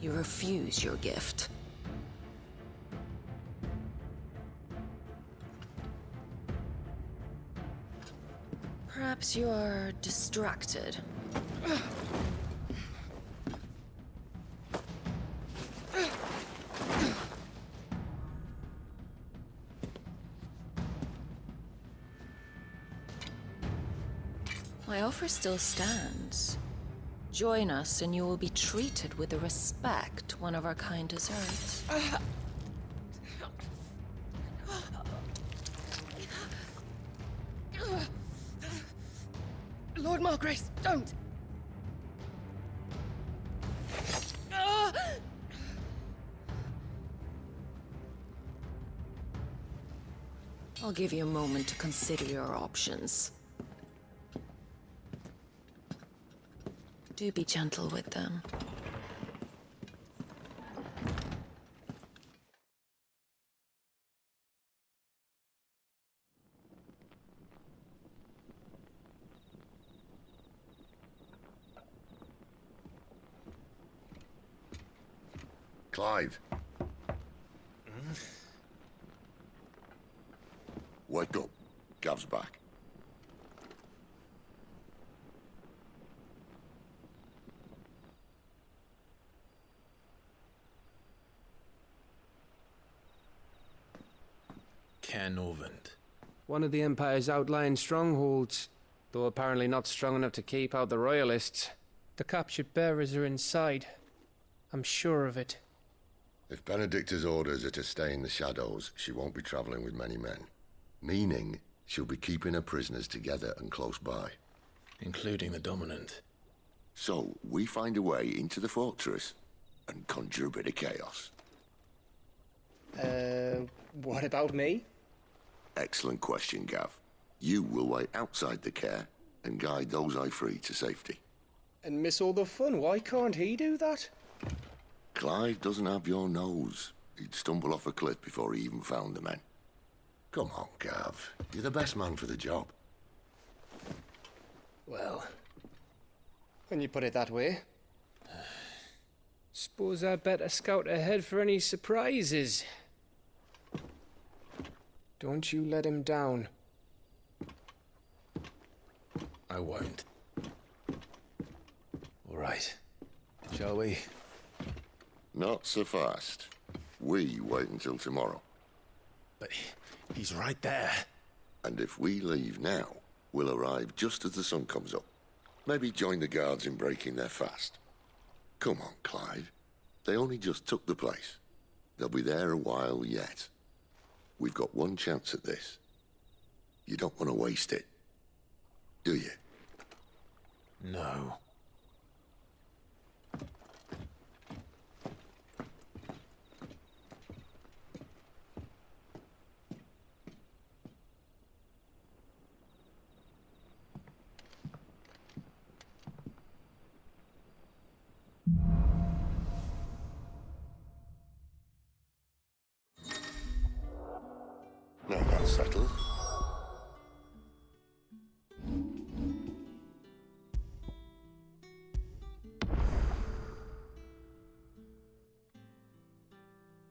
You refuse your gift. Perhaps you are distracted. My offer still stands. Join us and you will be treated with the respect one of our kind deserves. Lord Margrace, don't! I'll give you a moment to consider your options. Do be gentle with them. Clive. Wake up. Gav's back. Caernarvon. One of the Empire's outlying strongholds, though apparently not strong enough to keep out the Royalists. The captured bearers are inside. I'm sure of it. If Benedicta's orders are to stay in the shadows, she won't be traveling with many men. Meaning, she'll be keeping her prisoners together and close by. Including the Dominant. So, we find a way into the fortress and conjure a bit of chaos. What about me? Excellent question, Gav. You will wait outside the care and guide those I free to safety. And miss all the fun. Why can't he do that? Clive doesn't have your nose. He'd stumble off a cliff before he even found the men. Come on, Gav. You're the best man for the job. Well, when you put it that way. Suppose I better scout ahead for any surprises. Don't you let him down. I won't. All right. Shall we? Not so fast. We wait until tomorrow. But he's right there. And if we leave now, we'll arrive just as the sun comes up. Maybe join the guards in breaking their fast. Come on, Clive. They only just took the place. They'll be there a while yet. We've got one chance at this. You don't want to waste it, do you? No. Now that's settled.